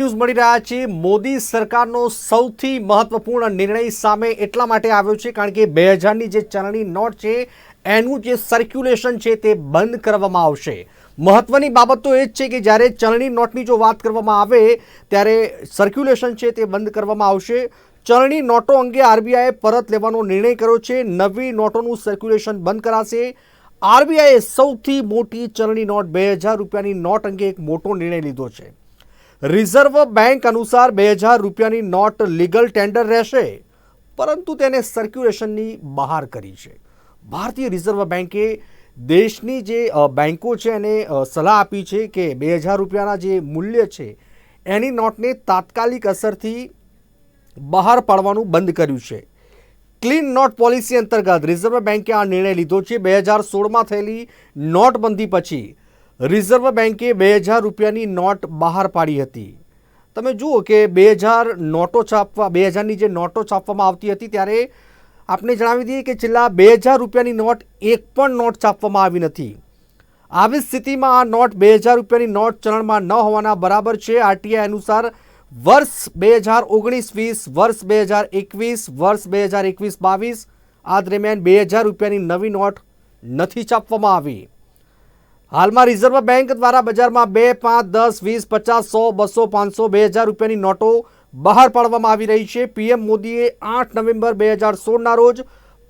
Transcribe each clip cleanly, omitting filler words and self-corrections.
News મળી રહ્યા છે। મોદી સરકારનો સૌથી મહત્વપૂર્ણ નિર્ણય સામે એટલા માટે આવ્યો છે કારણ કે 2000ની જે ચલણી નોટ છે એનું જે સર્ક્યુલેશન છે તે બંધ કરવામાં આવશે। મહત્વની બાબત તો એ જ છે કે જ્યારે ચલણી નોટની જો વાત કરવામાં આવે ત્યારે સર્ક્યુલેશન છે તે બંધ કરવામાં આવશે। ચલણી નોટો અંગે આરબીઆઈએ પરત લેવાનો નિર્ણય કર્યો છે। નવી નોટોનું સર્ક્યુલેશન બંધ કરાશે। આરબીઆઈએ સૌથી મોટી ચલણી નોટ 2000 રૂપિયાની નોટ અંગે એક મોટો નિર્ણય લીધો છે। रिजर्व बैंक अनुसार 2000 રૂપિયાની નોટ લીગલ ટેન્ડર રહેશે પરંતુ તેને સર્ક્યુલેશનની બહાર કરી છે। ભારતીય રિઝર્વ બેન્કે દેશની જે બેન્કો છે એને સલાહ આપી છે કે 2000 રૂપિયાના જે મૂલ્ય છે એની નોટને તાત્કાલિક અસરથી બહાર પાડવાનું બંધ કર્યું છે। ક્લીન નોટ પોલિસી અંતર્ગત રિઝર્વ બેન્કે આ નિર્ણય લીધો છે। 2016માં થયેલી નોટબંધી પછી રિઝર્વ બેન્કે 2000 રૂપિયાની નોટ બહાર પાડી હતી। તમે જુઓ કે 2000ની જે નોટો છાપવામાં આવતી હતી ત્યારે આપણે જણાવી દઈએ કે છેલ્લા 2000 રૂપિયાની નોટ એક પણ નોટ છાપવામાં આવી નથી। આવી સ્થિતિમાં આ નોટ 2000 રૂપિયાની નોટ ચલણમાં ન હોવાના બરાબર છે। આરટીઆઈ અનુસાર વર્ષ 2019-20, વર્ષ 2021, વર્ષ 2021-22 આ દરમિયાન 2000 રૂપિયાની નવી નોટ નથી છાપવામાં આવી। હાલમાં રિઝર્વ બેન્ક દ્વારા બજારમાં 2, 5, 10, 20, 50, 100, 200, 500, 2000 રૂપિયાની નોટો બહાર પાડવામાં આવી રહી છે। પીએમ મોદીએ 8 નવેમ્બર 2016ના રોજ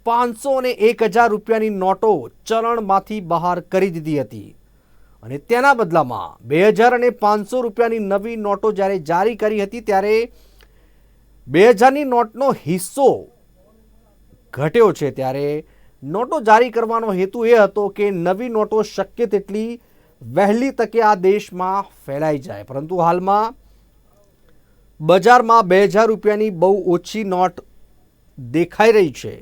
500 અને 1000 રૂપિયાની નોટો ચલણમાંથી બહાર કરી દીધી હતી અને તેના બદલામાં 2000 અને 500 રૂપિયાની નવી નોટો જ્યારે જારી કરી હતી ત્યારે 2000ની નોટનો હિસ્સો ઘટ્યો છે। ત્યારે નોટો જારી કરવાનો હેતુ એ હતો કે નવી નોટો શક્ય તેટલી વહેલી તકે આ દેશમાં ફેલાઈ જાય પરંતુ હાલમાં બજારમાં 2000 રૂપિયાની બહુ ઓછી નોટ દેખાઈ રહી છે।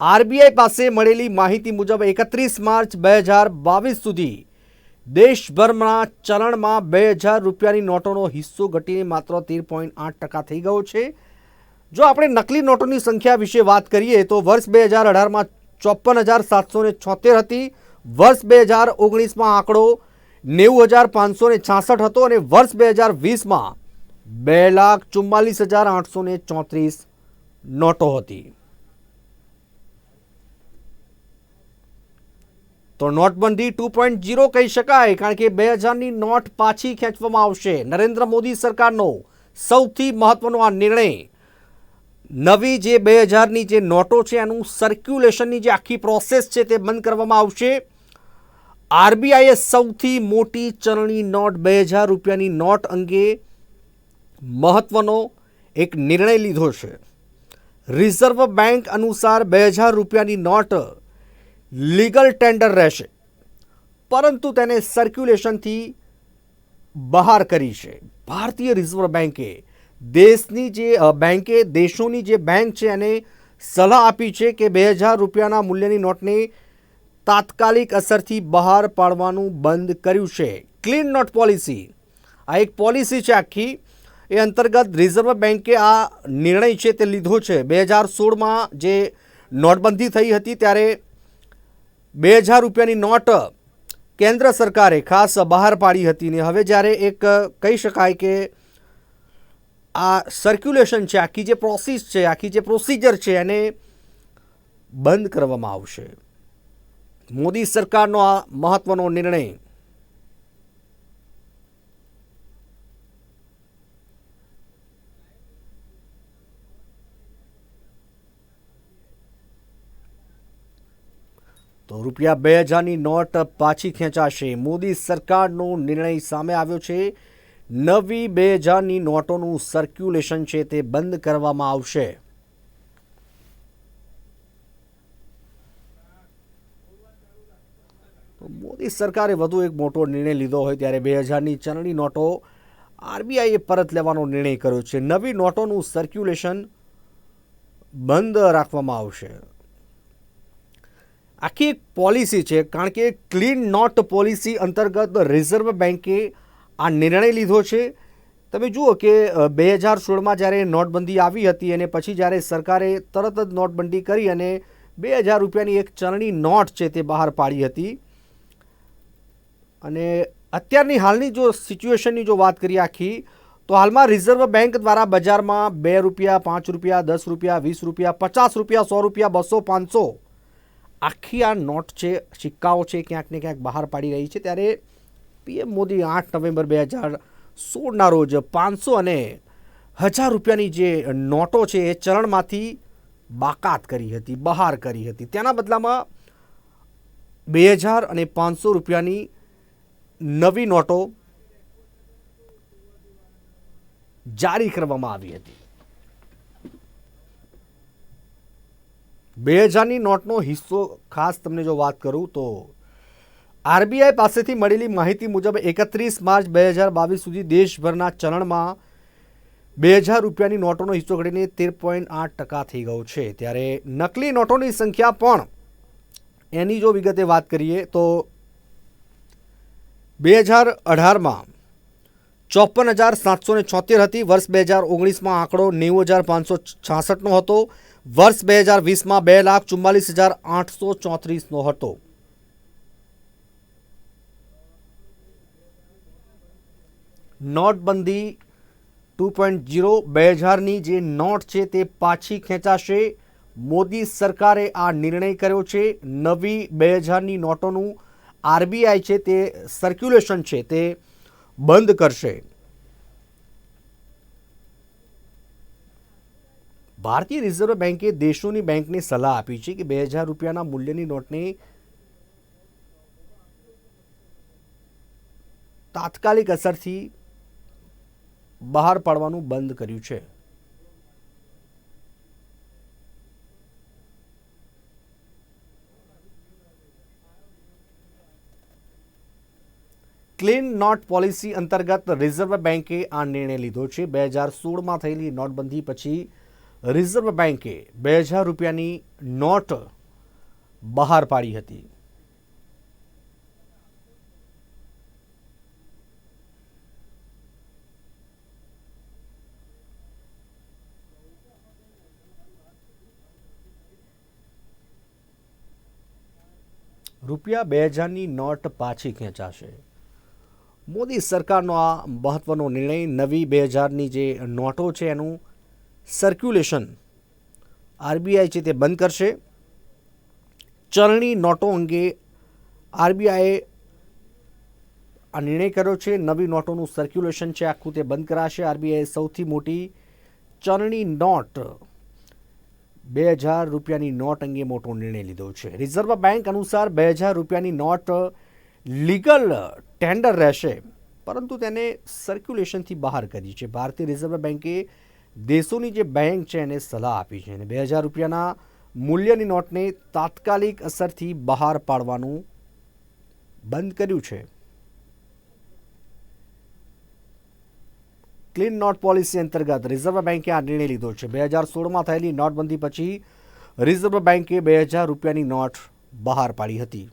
આરબીઆઈ પાસે મળેલી માહિતી મુજબ 31 માર્ચ 2022 સુધી દેશભરમાં ચલણમાં 2000 રૂપિયાની નોટોનો હિસ્સો ઘટીને માત્ર 13.8% થઈ ગયો છે। જો આપણે નકલી નોટોની સંખ્યા વિશે વાત કરીએ તો વર્ષ 2018માં 54,776 હતી, વર્ષ 2019માં આંકડો 90,566 હતો અને વર્ષ 2020માં 2,44,834 નોટો હતી। તો નોટબંધી 2.0 કહી શકાય કારણ કે 2000ની નોટ પાછી ખેંચવામાં આવશે। નરેન્દ્ર મોદી સરકારનો સૌથી મહત્વનો આ નિર્ણય નવી જે 2000ની જે નોટો છે એનું સર્ક્યુલેશનની જે આખી પ્રોસેસ છે તે બંધ કરવામાં આવશે। આરબીઆઈએ સૌથી મોટી ચલણી નોટ 2000 રૂપિયાની નોટ અંગે મહત્વનો એક નિર્ણય લીધો છે। રિઝર્વ બેન્ક અનુસાર 2000 રૂપિયાની નોટ લીગલ ટેન્ડર રહેશે પરંતુ તેને સર્ક્યુલેશનથી બહાર કરી છે। ભારતીય રિઝર્વ બેન્કે દેશોની જે બેંક છે એને સલાહ આપી છે કે 2000 રૂપિયાના મૂલ્યની નોટને તાત્કાલિક અસરથી બહાર પાડવાનું બંધ કર્યું છે। ક્લીન નોટ પોલિસી આ એક પોલિસી છે આખી, એ અંતર્ગત રિઝર્વ બેન્કે આ નિર્ણય છે તે લીધો છે। 2016માં જે નોટબંધી થઈ હતી ત્યારે 2000 રૂપિયાની નોટ કેન્દ્ર સરકારે ખાસ બહાર પાડી હતી ને હવે જ્યારે એક કહી શકાય કે આ સર્ક્યુલેશન છે, આખી જે પ્રોસેસ છે, આખી જે પ્રોસિજર છે એને બંધ કરવામાં આવશે। મોદી સરકારનો આ મહત્વનો નિર્ણય। તો રૂપિયા 2000ની નોટ પાછી ખેંચાશે। મોદી સરકારનો નિર્ણય સામે આવ્યો છે। નવી 2000ની નોટોનું સર્ક્યુલેશન છે તે બંધ કરવામાં આવશે। મોદી સરકારે વધુ એક મોટો નિર્ણય લીધો હોય ત્યારે 2000ની ચલણી નોટો આરબીઆઈએ પરત લેવાનો નિર્ણય કર્યો છે। નવી નોટોનું સર્ક્યુલેશન બંધ રાખવામાં આવશે। આખી એક પોલિસી છે કારણ કે ક્લીન નોટ પોલિસી અંતર્ગત રિઝર્વ બેન્કે આ નિર્ણય લીધો છે। તમે જુઓ કે 2016માં જ્યારે નોટબંધી આવી હતી અને પછી જ્યારે સરકારે તરત જ નોટબંધી કરી અને 2000 રૂપિયાની એક ચલણી નોટ છે તે બહાર પાડી હતી અને અત્યારની હાલની જો સિચ્યુએશનની જો વાત કરીએ આખી તો હાલમાં રિઝર્વ બેંક દ્વારા બજારમાં ₹2, ₹5, ₹10, ₹20, ₹50, ₹100, 200, 500 આખી આ નોટ છે, સિક્કાઓ છે, ક્યાંક ને ક્યાંક બહાર પાડી રહી છે. ત્યારે પીએમ મોદી 8 નવેમ્બર 2016ના રોજ 500 અને ₹1000ની જે નોટો છે એ ચલણમાંથી બાકાત કરી હતી, બહાર કરી હતી. તેના બદલામાં 2000 અને ₹500ની નવી નોટો જારી કરવામાં આવી હતી. 2000ની નોટનો હિસ્સો ખાસ તમને જો વાત કરું તો આરબીઆઈ પાસેથી મળેલી માહિતી મુજબ 31 માર્ચ 2022 સુધી દેશભરના ચલણમાં ₹2000ની નોટોનો હિસ્સો ઘટીને 13.8% થઈ ગયો છે. ત્યારે નકલી નોટોની સંખ્યા પણ એની જો વિગતે વાત કરીએ તો 2018માં 54,776 હતી. વર્ષ 2019માં આંકડો 90,566નો હતો. વર્ષ 2020માં 2,44,834નો હતો. નોટબંધી 2.0 2000ની જે નોટ છે તે પાછી ખેંચાશે. મોદી સરકારે આ નિર્ણય કર્યો છે. નવી 2000ની નોટોનું આરબીઆઈ છે તે સર્ક્યુલેશન છે તે બંધ કરશે. ભારતીય રિઝર્વ બેંકે દેશોની બેંકને સલાહ આપી છે કે ₹2000ના મૂલ્યની નોટને તાત્કાલિક અસરથી બહાર પાડવાનું બંધ કર્યું છે. ક્લીન નોટ પોલિસી અંતર્ગત રિઝર્વ બેંકે આ નિર્ણય લીધો છે. 2016માં થયેલી નોટબંધી પછી રિઝર્વ બેંકે ₹2000ની નોટ બહાર પાડી હતી. ₹2000ની નોટ પાછી ખેંચાશે. મોદી સરકારનો આ મહત્વનો નિર્ણય. નવી 2000ની જે નોટો છે એનું સર્ક્યુલેશન આરબીઆઈ છે તે બંધ કરશે. ચલણી નોટો અંગે આરબીઆઈએ આ નિર્ણય કર્યો છે. નવી નોટોનું સર્ક્યુલેશન છે આખું તે બંધ કરાશે. આરબીઆઈએ સૌથી મોટી ચલણી નોટ ₹2000ની નોટ અંગે મોટો નિર્ણય લીધો છે. રિઝર્વ બેંક અનુસાર ₹2000ની નોટ લીગલ ટેન્ડર રહેશે, પરંતુ તેને સર્ક્યુલેશનથી બહાર કરી છે. ભારતીય રિઝર્વ બેંકે દેશોની જે બેંક છે એને સલાહ આપી છે અને ₹2000ના મૂલ્યની નોટને તાત્કાલિક અસરથી બહાર પાડવાનું બંધ કર્યું છે. ક્લીન નોટ પોલિસી અંતર્ગત રિઝર્વ બેંકે આ નિર્ણય લીધો છે. 2016માં થયેલી નોટબંધી પછી રિઝર્વ બેંકે ₹2000ની નોટ બહાર પાડી હતી.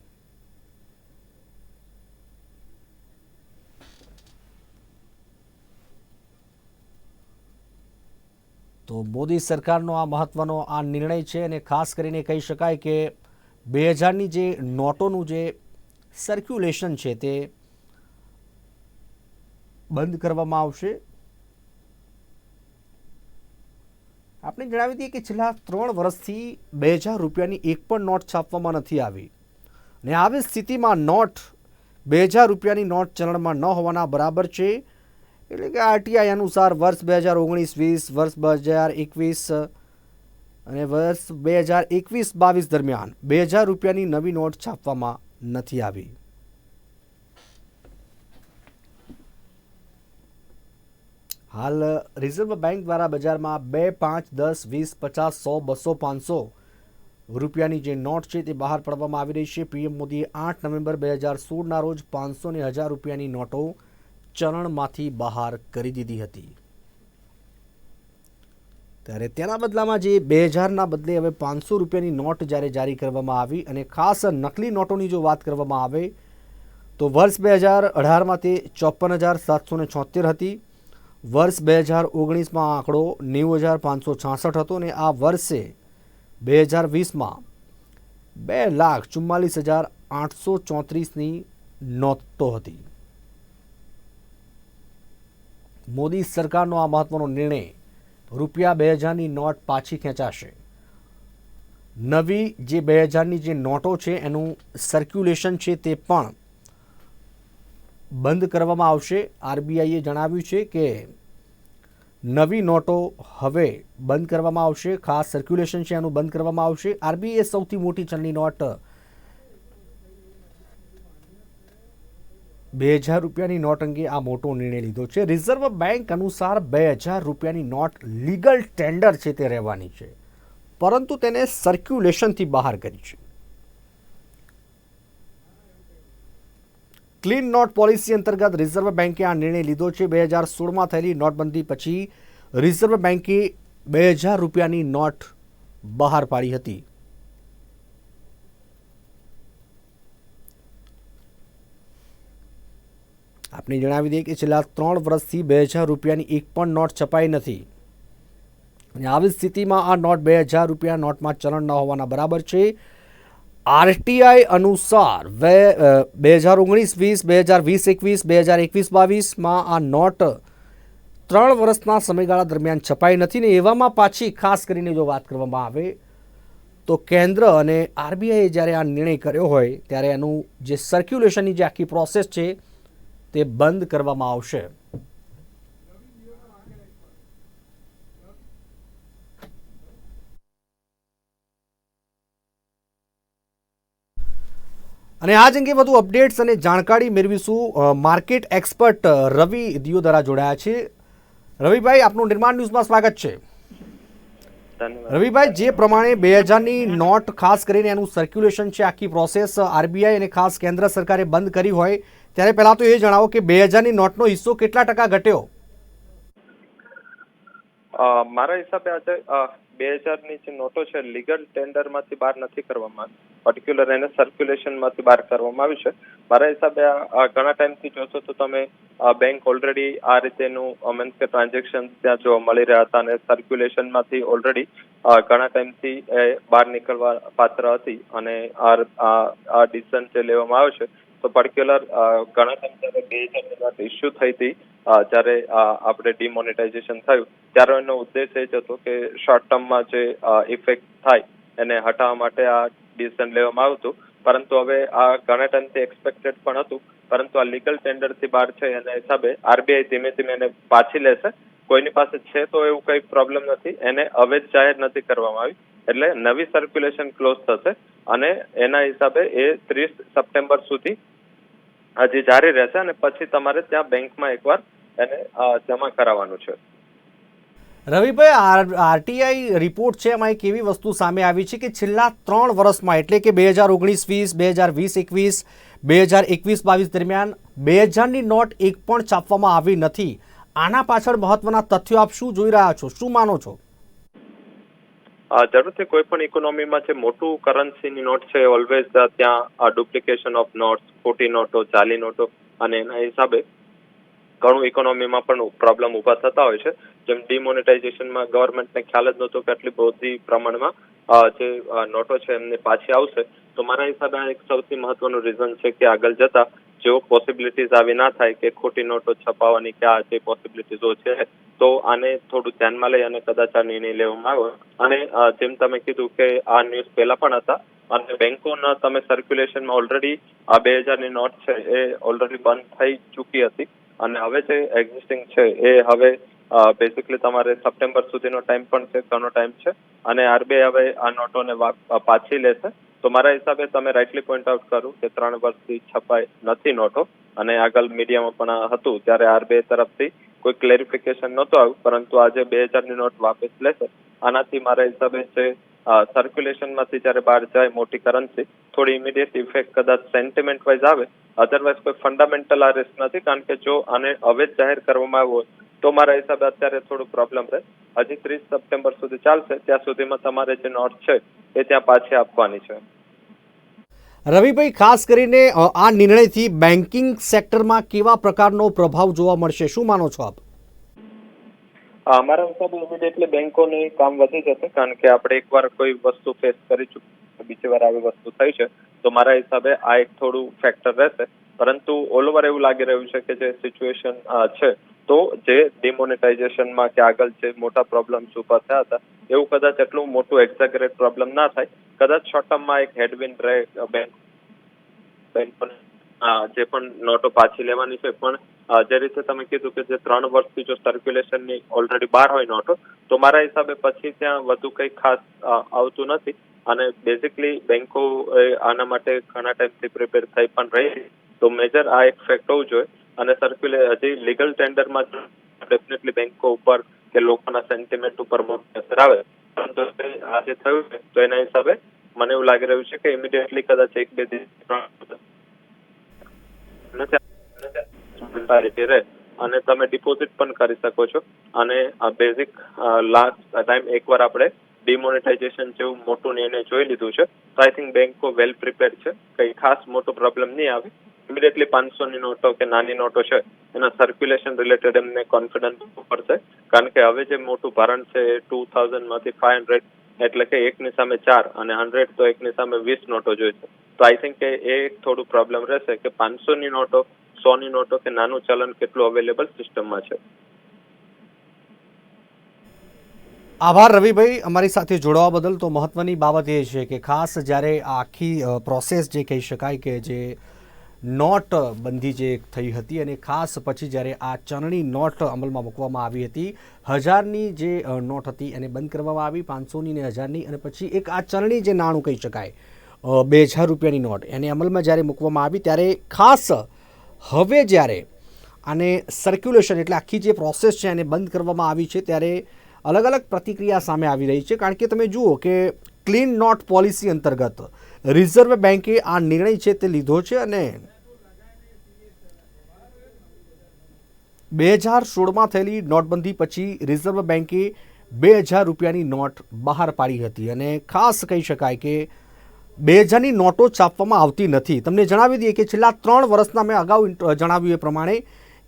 તો મોદી સરકારનો આ મહત્વનો આ નિર્ણય છે અને ખાસ કરીને કહી શકાય કે 2000ની જે નોટોનું જે સર્ક્યુલેશન છે તે બંધ કરવામાં આવશે. આપણે જણાવી દઈએ કે છેલ્લા 3 વર્ષથી ₹2000ની એક પણ નોટ છાપવામાં નથી આવી અને આવી સ્થિતિમાં નોટ ₹2000ની નોટ ચલણમાં ન હોવાના બરાબર છે. એટલે કે આરટીઆઈ અનુસાર વર્ષ 2019-20, વર્ષ 2021 અને વર્ષ 2021-22 દરમિયાન ₹2000ની નવી નોટ છાપવામાં નથી આવી. હાલ રિઝર્વ બેંક દ્વારા બજારમાં 2, 5, 10, 20, 50, 100, 200, 500 જે નોટ છે તે બહાર પાડવામાં આવી રહી છે. પીએમ મોદીએ 8 નવેમ્બર 2016ના રોજ 500 અને ₹1000ની નોટો ચલણમાંથી બહાર કરી દીધી હતી. ત્યારે તેના બદલામાં જે 2000ના બદલે હવે ₹500ની નોટ જ્યારે જારી કરવામાં આવી અને ખાસ નકલી નોટોની જો વાત કરવામાં આવે તો વર્ષ 2018માં તે 54,776 હતી. વર્ષ 2019માં આંકડો 90,566 હતો અને આ વર્ષે 2020માં 2,44,834ની નોટો હતી. મોદી સરકારનો આ મહત્વનો નિર્ણય, રૂપિયા 2000ની નોટ પાછી ખેંચાશે. નવી જે 2000ની જે નોટો છે એનું સર્ક્યુલેશન છે તે પણ બંધ કરવામાં આવશે. આરબીઆઈએ જણાવ્યું છે કે નવી નોટો હવે બંધ કરવામાં આવશે. ખાસ સર્ક્યુલેશન છે એનું બંધ કરવામાં આવશે. આરબીઆઈએ સૌથી મોટી ચલણી નોટ 2000 રૂપિયાની નોટ અંગે આ મોટો નિર્ણય લીધો છે. રિઝર્વ બેંક અનુસાર 2000 રૂપિયાની નોટ લીગલ ટેન્ડર છે તે રહેવાની છે, પરંતુ તેને સર્ક્યુલેશનથી બહાર કરી છે. ક્લીન નોટ પોલિસી અંતર્ગત રિઝર્વ બેંકે આ નિર્ણય લીધો છે. 2016માં થયેલી નોટબંધી પછી રિઝર્વ બેંકે 2000 રૂપિયાની નોટ બહાર પાડી હતી. આપને જણાવી દઈએ કે છેલ્લા 3 વર્ષથી 2000 રૂપિયાની એક પણ નોટ છપાઈ નથી. અને આવી સ્થિતિમાં આ નોટ 2000 રૂપિયા નોટમાં ચલણ ન હોવાના બરાબર છે. આરટીઆઈ અનુસાર 2019-20, 2020-21, 2021-22માં આ નોટ 3 વર્ષના સમયગાળા દરમિયાન છપાઈ નથી. ને એવામાં પાછી ખાસ કરીને જો વાત કરવામાં આવે તો કેન્દ્ર અને આરબીઆઈએ જ્યારે આ નિર્ણય કર્યો હોય ત્યારે એનું જે સર્ક્યુલેશનની જે આખી પ્રોસેસ છે તે બંધ કરવામાં આવશે. અને આ જ અંગે વધુ અપડેટ્સ અને જાણકારી મેળવીશું. માર્કેટ એક્સપર્ટ રવિ દિયોદરા જોડાયા છે. રવિભાઈ, આપનું નિર્માણ ન્યૂઝમાં સ્વાગત છે. રવિભાઈ, જે પ્રમાણે 2000ની નોટ ખાસ કરીને એનું સર્ક્યુલેશન છે, આખી પ્રોસેસ આરબીઆઈ અને ખાસ કેન્દ્ર સરકારે બંધ કરી હોય ત્યારે પહેલા તો એ જણાવો કે 2000ની નોટનો હિસ્સો કેટલા ટકા ઘટ્યો? મારા હિસાબે આજે 2000ની જે નોટો છે લીગલ ટેન્ડરમાંથી બહાર નથી કરવામાં, પર્ટિક્યુલર એને સર્ક્યુલેશનમાંથી બહાર કરવામાં આવ્યું છે. મારા હિસાબે ઘણા ટાઈમથી જોશો તો તમે બેંક ઓલરેડી આ રીતેનું મીન્સ કે ટ્રાન્ઝેક્શન ત્યાં જોવા મળી રહ્યા હતા અને સર્ક્યુલેશનમાંથી ઓલરેડી ઘણા ટાઈમથી બહાર નીકળવા પાત્ર હતી. અને આ ડિસિઝન જે લેવામાં આવ્યો છે તો પર્ટિક્યુલર ઘણા ટાઈમ જ્યારે 2000ની નોટ ઇસ્યુ થઈ હતી, જ્યારે આપણે ડિમોનેટાઇઝેશન થયું ત્યારે એનો ઉદ્દેશ એ જ હતો કે શોર્ટ ટર્મમાં જે ઇફેક્ટ થાય એને હટાવવા માટે આ ડિસિઝન લેવામાં આવ્યું હતું. પરંતુ હવે આ ઘણા ટાઈમથી એક્સપેક્ટેડ પણ હતું, પરંતુ આ લીગલ ટેન્ડરથી બહાર છે એના હિસાબે આરબીઆઈ ધીમે ધીમે એને પાછી લેશે. કોઈની પાસે છે તો એવું કંઈ પ્રોબ્લેમ નથી, એને હવે જ જાહેર નથી કરવામાં આવી, એટલે નવી સર્ક્યુલેશન ક્લોઝ થશે અને એના હિસાબે એ 30 સપ્ટેમ્બર સુધી હજી જારી રહેશે અને પછી તમારે ત્યાં બેંકમાં એકવાર એને જમા કરાવવાનું છે. રવિભાઈ, આરટીઆઈ રિપોર્ટ છે એમાં એક એવી વસ્તુ સામે આવી છે કે છેલ્લા 3 વર્ષમાં એટલે કે 2019-20, 2020-21, 2021-22 દરમિયાન 2000ની નોટ એક પણ છાપવામાં આવી નથી. આના પાછળ મહત્વના તથ્યો આપ શું જોઈ રહ્યા છો, શું માનો છો? જરૂરથી કોઈ પણ ઇકોનોમીમાં જે મોટું કરન્સીની નોટ છે ઓલવેઝ ત્યાં ડુપ્લિકેશન ઓફ નોટ્સ, ખોટી નોટો, જાલી નોટો અને એના હિસાબે ઘણું ઇકોનોમીમાં પણ પ્રોબ્લેમ ઊભા થતા હોય છે. જેમ ડિમોનેટાઇઝેશનમાં ગવર્મેન્ટને ખ્યાલ જ નહોતો કે આટલી બધી પ્રમાણમાં જે નોટો છે એમને પાછી આવશે. તો મારા હિસાબે આ એક સૌથી મહત્વનું રીઝન છે કે આગળ જતા જેવો પોસિબિલિટીઝ આવી ના થાય કે ખોટી નોટો છપાવવાની કે આ જે પોસિબિલિટીઝો છે તો આને થોડું ધ્યાનમાં લઈ અને કદાચ આ નિર્ણય લેવામાં આવ્યો. અને જેમ તમે કીધું કે આ ન્યૂઝ પહેલા પણ હતા અને બેંકોના તમે સર્ક્યુલેશનમાં ઓલરેડી આ 2000ની નોટ છે એ ઓલરેડી બંધ થઈ ચૂકી હતી અને હવે જે એક્ઝિસ્ટિંગ છે એ હવે બેઝિકલી તમારે સપ્ટેમ્બર સુધીનો ટાઈમ પણ છે, ઘણો ટાઈમ છે અને આરબીઆઈ હવે આ નોટોને પાછી લેશે. તો મારા હિસાબે તમે રાઇટલી પોઈન્ટ આઉટ કર્યું કે 3 વર્ષથી છપાઈ નથી નોટો અને આગળ મીડિયામાં પણ હતું ત્યારે આરબીઆઈ તરફથી કોઈ ક્લેરિફિકેશન નહોતું આવ્યું, પરંતુ આજે 2000ની નોટ વાપસ લેશે. આનાથી મારા હિસાબે જે સર્ક્યુલેશનમાંથી જ્યારે બહાર જાય મોટી કરન્સી, થોડી ઇમિડિયેટ ઇફેક્ટ કદાચ સેન્ટિમેન્ટ વાઇઝ આવે, અધરવાઇઝ કોઈ ફંડામેન્ટલ આ રિસ્ક નથી. કારણ કે જો આને હવે જ જાહેર કરવામાં આવ્યું હોય તો મારા હિસાબે અત્યારે થોડું પ્રોબ્લેમ રહે. હજી 30 સપ્ટેમ્બર સુધી ચાલશે, ત્યાં સુધીમાં તમારે જે નોટ છે એ ત્યાં પાછી આપવાની છે. રવિભાઈ, ખાસ કરીને આ નિર્ણયથી બેન્કિંગ સેક્ટરમાં કેવા પ્રકારનો પ્રભાવ જોવા મળશે, શું માનો છો આપ? અમારા હિસાબે ઇમિડિયેટલી બેંકોને કામ વધી જશે, કારણ કે આપણે એકવાર કોઈ વસ્તુ ફેસ કરી ચૂકી, બીજી વાર આવી વસ્તુ થઈ છે તો મારા હિસાબે આ એક થોડું ફેક્ટર રહેશે પરંતુ ઓલ ઓવર એવું લાગી રહ્યું છે કે જે સિચ્યુએશન છે તો જે ડિમોનેટાઇઝેશનમાં કે આગળ જે મોટા પ્રોબ્લેમ્સ ઉભા થયા હતા એવું કદાચ એટલું મોટું એક્ઝેગરેટ પ્રોબ્લેમ ના થાય. કદાચ શોર્ટ ટર્મમાં એક હેડવિન્ડ રહે બેંક જે પણ નોટો પાછી લેવાની છે, પણ જે રીતે તમે કીધું કે જે 3 વર્ષથી જો સર્ક્યુલેશનની ઓલરેડી બહાર હોય નોટો, તો મારા હિસાબે પછી ત્યાં વધુ કંઈ ખાસ આવતું નથી. અને બેઝિકલી બેંકો આના માટે ઘણા ટાઈમથી પ્રિપેર થઈ પણ રહી, તો મેજર આ એક ફેક્ટ હોવું જોઈએ. અને હજી લીગલ ટેન્ડરમાં ડેફિનેટલી બેંકો ઉપર કે લોકોના સેન્ટિમેન્ટ ઉપર મોટી અસર આવે, પરંતુ આજે થયું છે તો એના હિસાબે મને એવું લાગી રહ્યું છે કે ઇમિડિયેટલી કદાચ 1-2 દિવસ રહે અને તમે ડિપોઝિટ પણ કરી શકો છો. અને બેઝિક લાસ્ટ ટાઈમ એકવાર આપણે ડિમોનેટાઇઝેશન જેવું મોટું નિર્ણય જોઈ લીધું છે, તો આઈ થિંક બેંકો વેલ પ્રિપેર્ડ છે, કંઈ ખાસ મોટો પ્રોબ્લેમ નહીં આવે. ઇમિડિયેટલી 500ની નોટો કે નાની નોટો છે એના સર્ક્યુલેશન રિલેટેડ એમને કોન્ફિડન્સ પડશે, કારણ કે હવે જે મોટું ભારણ છે એ 2000માંથી 500, એટલે કે 1ની સામે 4 અને 100 તો 1ની સામે 20 નોટો જોઈશે. તો આઈ થિંક કે એ થોડું પ્રોબ્લેમ રહેશે કે 500ની નોટો, 100ની નોટો કે નાનું ચલણ કેટલું અવેલેબલ સિસ્ટમમાં છે. આભાર રવિભાઈ, અમારી સાથે જોડાવા બદલ. તો મહત્વની બાબત એ છે કે ખાસ જ્યારે આખી પ્રોસેસ જે કહી શકાય કે જે નોટબંધી જે થઈ હતી અને ખાસ પછી જ્યારે આ ચલણી નોટ અમલમાં મૂકવામાં આવી હતી, 1000ની જે નોટ હતી એને બંધ કરવામાં આવી, 500ની ને 1000ની, અને પછી એક આ ચલણી જે નાણું કહી શકાય 2000 રૂપિયાની નોટ એને અમલમાં જ્યારે મૂકવામાં આવી, ત્યારે ખાસ હવે જ્યારે આને સર્ક્યુલેશન એટલે આખી જે પ્રોસેસ છે એને બંધ કરવામાં આવી છે, ત્યારે અલગ અલગ પ્રતિક્રિયા સામે આવી રહી છે. કારણ કે તમે જુઓ કે ક્લીન નોટ પોલિસી અંતર્ગત રિઝર્વ બેન્કે આ નિર્ણય છે તે લીધો છે અને 2016માં થયેલી નોટબંધી પછી રિઝર્વ બેન્કે 2000 રૂપિયાની નોટ બહાર પાડી હતી અને ખાસ કહી શકાય કે 2000ની નોટો છાપવામાં આવતી નથી. તમને જણાવી દઈએ કે છેલ્લા 3 વર્ષના મેં અગાઉ જણાવ્યું એ પ્રમાણે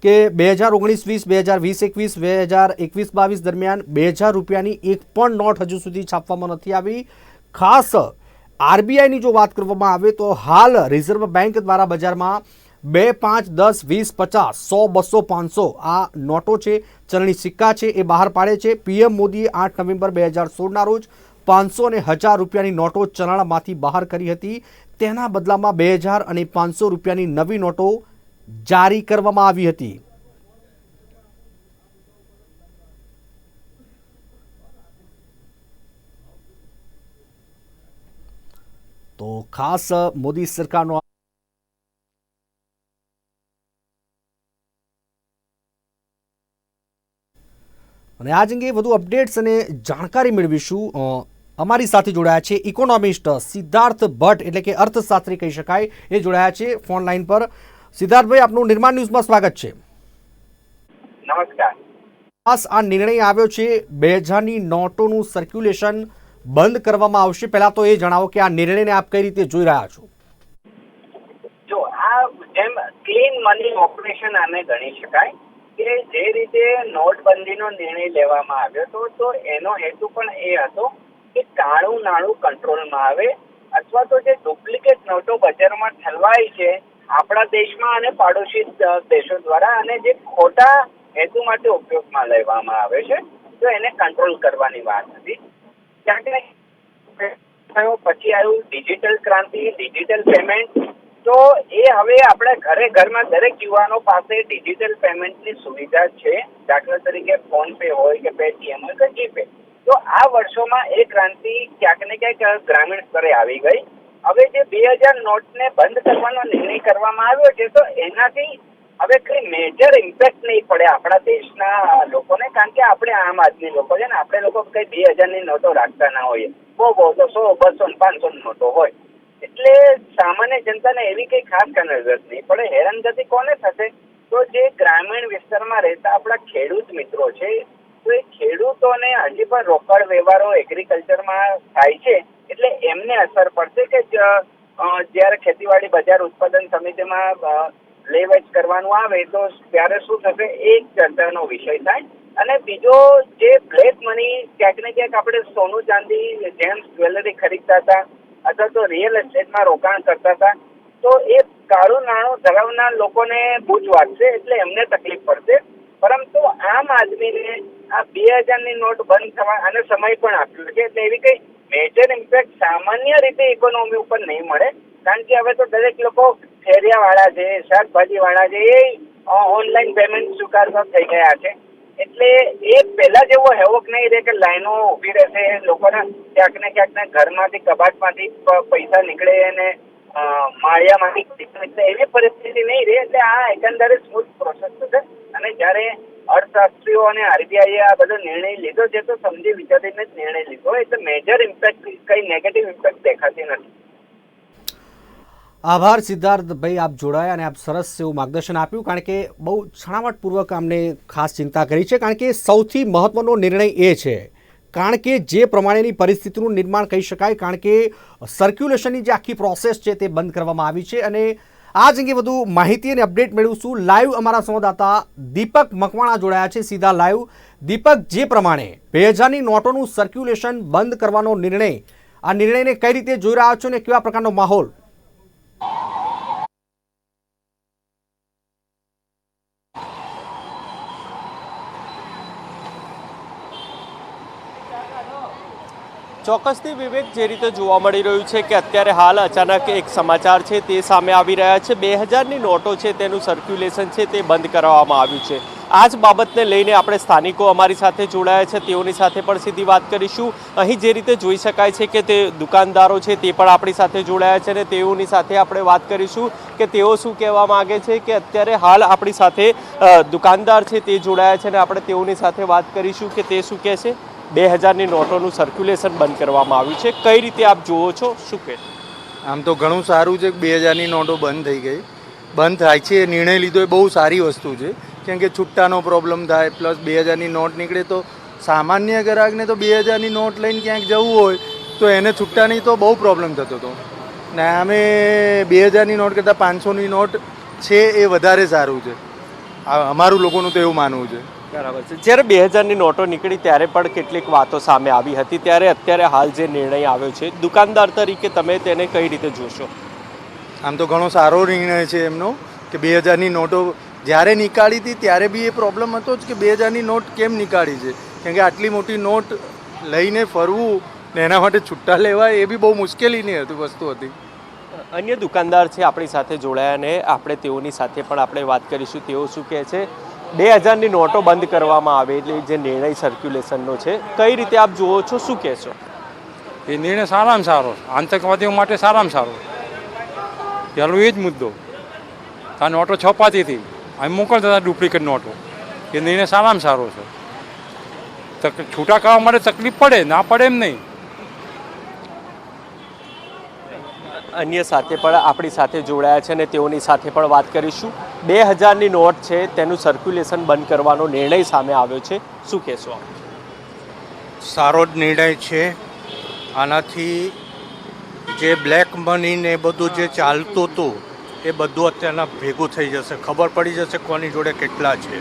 કે 2019-20, 2020-21, 2021-22 દરમિયાન 2000 રૂપિયાની એક પણ નોટ હજુ સુધી છાપવામાં નથી આવી. ખાસ આરબીઆઈની જો વાત કરવામાં આવે તો હાલ રિઝર્વ બેન્ક દ્વારા બજારમાં 2, 5, 10, 20, 50, 100, 200, 500 આ નોટો છે, ચલણી સિક્કા છે, એ બહાર પાડે છે. પીએમ મોદીએ 8 નવેમ્બર 2016ના રોજ 500 અને 1000 રૂપિયાની નોટો ચલણમાંથી બહાર કરી હતી. તેના બદલામાં 2000 અને 500 રૂપિયાની નવી નોટો જારી કરવામાં આવી હતી. તો ખાસ મોદી સરકારનો અને આજ અંગે વધુ અપડેટ્સ અને જાણકારી મેળવીશું. અમારી સાથે જોડાયા છે ઇકોનોમિસ્ટ સિદ્ધાર્થ ભટ્ટ, એટલે કે અર્થશાસ્ત્રી કહી શકાય, એ જોડાયા છે ફોન લાઈન પર. સિદ્ધાર્થભાઈ, આપનું નિર્માણ ન્યૂઝમાં સ્વાગત છે. નમસ્કાર. ખાસ આ નિર્ણય આવ્યો છે 2000ની નોટોનું સર્ક્યુલેશન બંધ કરવામાં આવશે. પહેલા તો એ જણાવો કે આ નિર્ણયને આપ કઈ રીતે જોઈ રહ્યા છો? જો આ જેમ ક્લીન મની ઓપરેશન આને ગણી શકાય કે જે રીતે નોટબંધીનો નિર્ણય લેવામાં આવ્યો તો એનો હેતુ પણ એ હતો કે કાળું નાણું કંટ્રોલમાં આવે, અથવા તો જે ડુપ્લિકેટ નોટો બજારમાં ઠલવાય છે આપણા દેશમાં અને પાડોશી દેશો દ્વારા, અને જે ખોટા હેતુ માટે ઉપયોગમાં લેવામાં આવે છે, તો એને કંટ્રોલ કરવાની વાત હતી. થયો પછી આવ્યું ડિજિટલ ક્રાંતિ, ડિજિટલ પેમેન્ટ. તો એ હવે આપણે ઘરમાં દરેક યુવાનો પાસે ડિજિટલ પેમેન્ટની સુવિધા છે. દાખલા તરીકે ફોન પે હોય કે પેટીએમ હોય કે જીપે. તો આ વર્ષોમાં એ ક્રાંતિ ક્યાંક ને ક્યાંક ગ્રામીણ સ્તરે આવી ગઈ. હવે જે 2000 નોટને બંધ કરવાનો નિર્ણય કરવામાં આવ્યો છે, તો એનાથી હવે કઈ મેજર ઇમ્પેક્ટ નહીં પડે આપણા દેશના લોકોને, કારણ કે આપણે આમ આદમી લોકો છે ને, આપણે લોકો કઈ 2000ની નોટો રાખતા ના હોઈએ. બહુ તો 100, 200, 500 નોટો હોય, એટલે સામાન્ય જનતાને એવી કઈ ખાસ કનઝરત નહીં પડે. હેરાનગતિ કોને થશે? તો જે ગ્રામીણ વિસ્તારમાં રહેતા આપણા ખેડૂત મિત્રો છે, તો એ ખેડૂતોને હજી પણ રોકડ વ્યવહારો એગ્રીકલ્ચરમાં થાય છે, એટલે એમને અસર પડશે કે જ્યારે ખેતીવાડી બજાર ઉત્પાદન સમિતિમાં લે વેચ કરવાનું આવે તો ત્યારે શું થશે, એ ચર્ચાનો વિષય થાય. અને બીજો જે બ્લેક મની, ક્યાંક ને ક્યાંક આપણે સોનું ચાંદી, જેમ્સ જ્વેલરી ખરીદતા હતા અથવા તો રિયલ એસ્ટેટમાં રોકાણ કરતા હતા, તો એ કાળું નાણું ધરાવનાર લોકોને બૂચ વાગશે, એટલે એમને તકલીફ પડશે. પરંતુ આમ આદમીને આ 2000ની નોટ બંધ થવા અને સમય પણ આપ્યો છે, એટલે એવી કઈ મેજર ઇમ્પેક્ટ સામાન્ય રીતે ઇકોનોમી ઉપર નહીં મળે. કારણ કે હવે તો દરેક લોકો ફેરિયા વાળા છે, શાકભાજી વાળા છે, એ ઓનલાઈન પેમેન્ટ સ્વીકારતા થઈ ગયા છે. એટલે એ પહેલા જેવો હેવોક નહીં રહે કે લાઈનો ઊભી રહેશે, લોકોના ક્યાંક ને ઘરમાંથી કબાટમાંથી પૈસા નીકળે અને માળિયામાંથી પૈસા નીકળે, એવી પરિસ્થિતિ નહીં રહે. એટલે આ એકંદરે સ્મૂથ પ્રોસેસ થશે. અને જ્યારે અર્થશાસ્ત્રીઓ અને આરબીઆઈએ આ બધો નિર્ણય લીધો છે તો સમજી વિચારીને જ નિર્ણય લીધો, એટલે મેજર ઇમ્પેક્ટ, કઈ નેગેટિવ ઇમ્પેક્ટ દેખાતી નથી. આભાર સિદ્ધાર્થભાઈ, આપ જોડાયા અને આપ સરસ એવું માર્ગદર્શન આપ્યું. કારણ કે બહુ છણાવટપૂર્વક અમને ખાસ ચિંતા કરી છે, કારણ કે સૌથી મહત્ત્વનો નિર્ણય એ છે, કારણ કે જે પ્રમાણેની પરિસ્થિતિનું નિર્માણ કહી શકાય, કારણ કે સર્ક્યુલેશનની જે આખી પ્રોસેસ છે તે બંધ કરવામાં આવી છે. અને આ જ અંગે વધુ માહિતી અને અપડેટ મેળવીશું. લાઈવ અમારા સંવાદદાતા દીપક મકવાણા જોડાયા છે સીધા લાઈવ. દીપક, જે પ્રમાણે 2000ની નોટોનું સર્ક્યુલેશન બંધ કરવાનો નિર્ણય, આ નિર્ણયને કઈ રીતે જોઈ રહ્યા છો અને કેવા પ્રકારનો માહોલ? ચોક્કસથી વિવેક, જે રીતે જોવા મળી રહ્યું છે કે અત્યારે હાલ અચાનક એક સમાચાર છે તે સામે આવી રહ્યા છે. 2000ની નોટો છે તેનું સર્ક્યુલેશન છે તે બંધ કરવામાં આવ્યું છે. આ જ બાબતને લઈને આપણે સ્થાનિકો અમારી સાથે જોડાયા છે, તેઓની સાથે પણ સીધી વાત કરીશું. અહીં જે રીતે જોઈ શકાય છે કે તે દુકાનદારો છે તે પણ આપણી સાથે જોડાયા છે અને તેઓની સાથે આપણે વાત કરીશું કે તેઓ શું કહેવા માગે છે. કે અત્યારે હાલ આપણી સાથે દુકાનદાર છે તે જોડાયા છે અને આપણે તેઓની સાથે વાત કરીશું કે તે શું કહે છે. 2000ની નોટોનું સર્ક્યુલેશન બંધ કરવામાં આવ્યું છે, કઈ રીતે આપ જુઓ છો, શું કહે? આમ તો ઘણું સારું છે કે 2000ની નોટો બંધ થઈ ગઈ. બંધ થાય છે એ નિર્ણય લીધો એ બહુ સારી વસ્તુ છે, કેમ કે છુટ્ટાનો પ્રોબ્લેમ થાય, પ્લસ 2000ની નોટ નીકળે તો સામાન્ય ગ્રાહકને તો 2000ની નોટ લઈને ક્યાંક જવું હોય તો એને છુટ્ટાની તો બહુ પ્રોબ્લેમ થતો હતો. ને અમે 2000ની નોટ કરતાં 500ની નોટ છે એ વધારે સારું છે, અમારું લોકોનું તો એવું માનવું છે. બરાબર છે. જ્યારે 2000ની નોટો નીકળી ત્યારે પણ કેટલીક વાતો સામે આવી હતી, ત્યારે અત્યારે હાલ જે નિર્ણય આવ્યો છે, દુકાનદાર તરીકે તમે તેને કઈ રીતે જોશો? આમ તો ઘણો સારો નિર્ણય છે એમનો કે 2000ની નોટો જ્યારે નીકાળી હતી ત્યારે બી એ પ્રોબ્લેમ હતો જ કે 2000ની નોટ કેમ નીકાળી છે, કેમ કે આટલી મોટી નોટ લઈને ફરવું ને એના માટે છૂટા લેવા એ બી બહુ મુશ્કેલીની વસ્તુ હતી. અન્ય દુકાનદાર છે આપણી સાથે જોડાયા અને આપણે તેઓની સાથે પણ આપણે વાત કરીશું. તેઓ શું કહે છે 2000ની નોટો બંધ કરવામાં આવે એટલે જે નિર્ણય સર્ક્યુલેશનનો છે, કઈ રીતે આપ જુઓ છો, શું કહેશો? એ નિર્ણય સારામાં સારો, આતંકવાદીઓ માટે સારામાં સારો. પહેલો એ જ મુદ્દો, આ નોટો છપાતી હતી, અમે મોકલતા હતા ડુપ્લિકેટ નોટો. એ નિર્ણય સારામાં સારો છે. છૂટા કરવા માટે તકલીફ પડે, ના પડે એમ નહીં. અન્ય સાથે પણ આપણી સાથે જોડાયા છે અને તેઓની સાથે પણ વાત કરીશું. 2000ની નોટ છે તેનું સર્ક્યુલેશન બંધ કરવાનો નિર્ણય સામે આવ્યો છે, શું કહેશો? સારો જ નિર્ણય છે. આનાથી જે બ્લેક મની ને બધું જે ચાલતું હતું એ બધું અત્યારના ભેગું થઈ જશે, ખબર પડી જશે કોની જોડે કેટલા છે.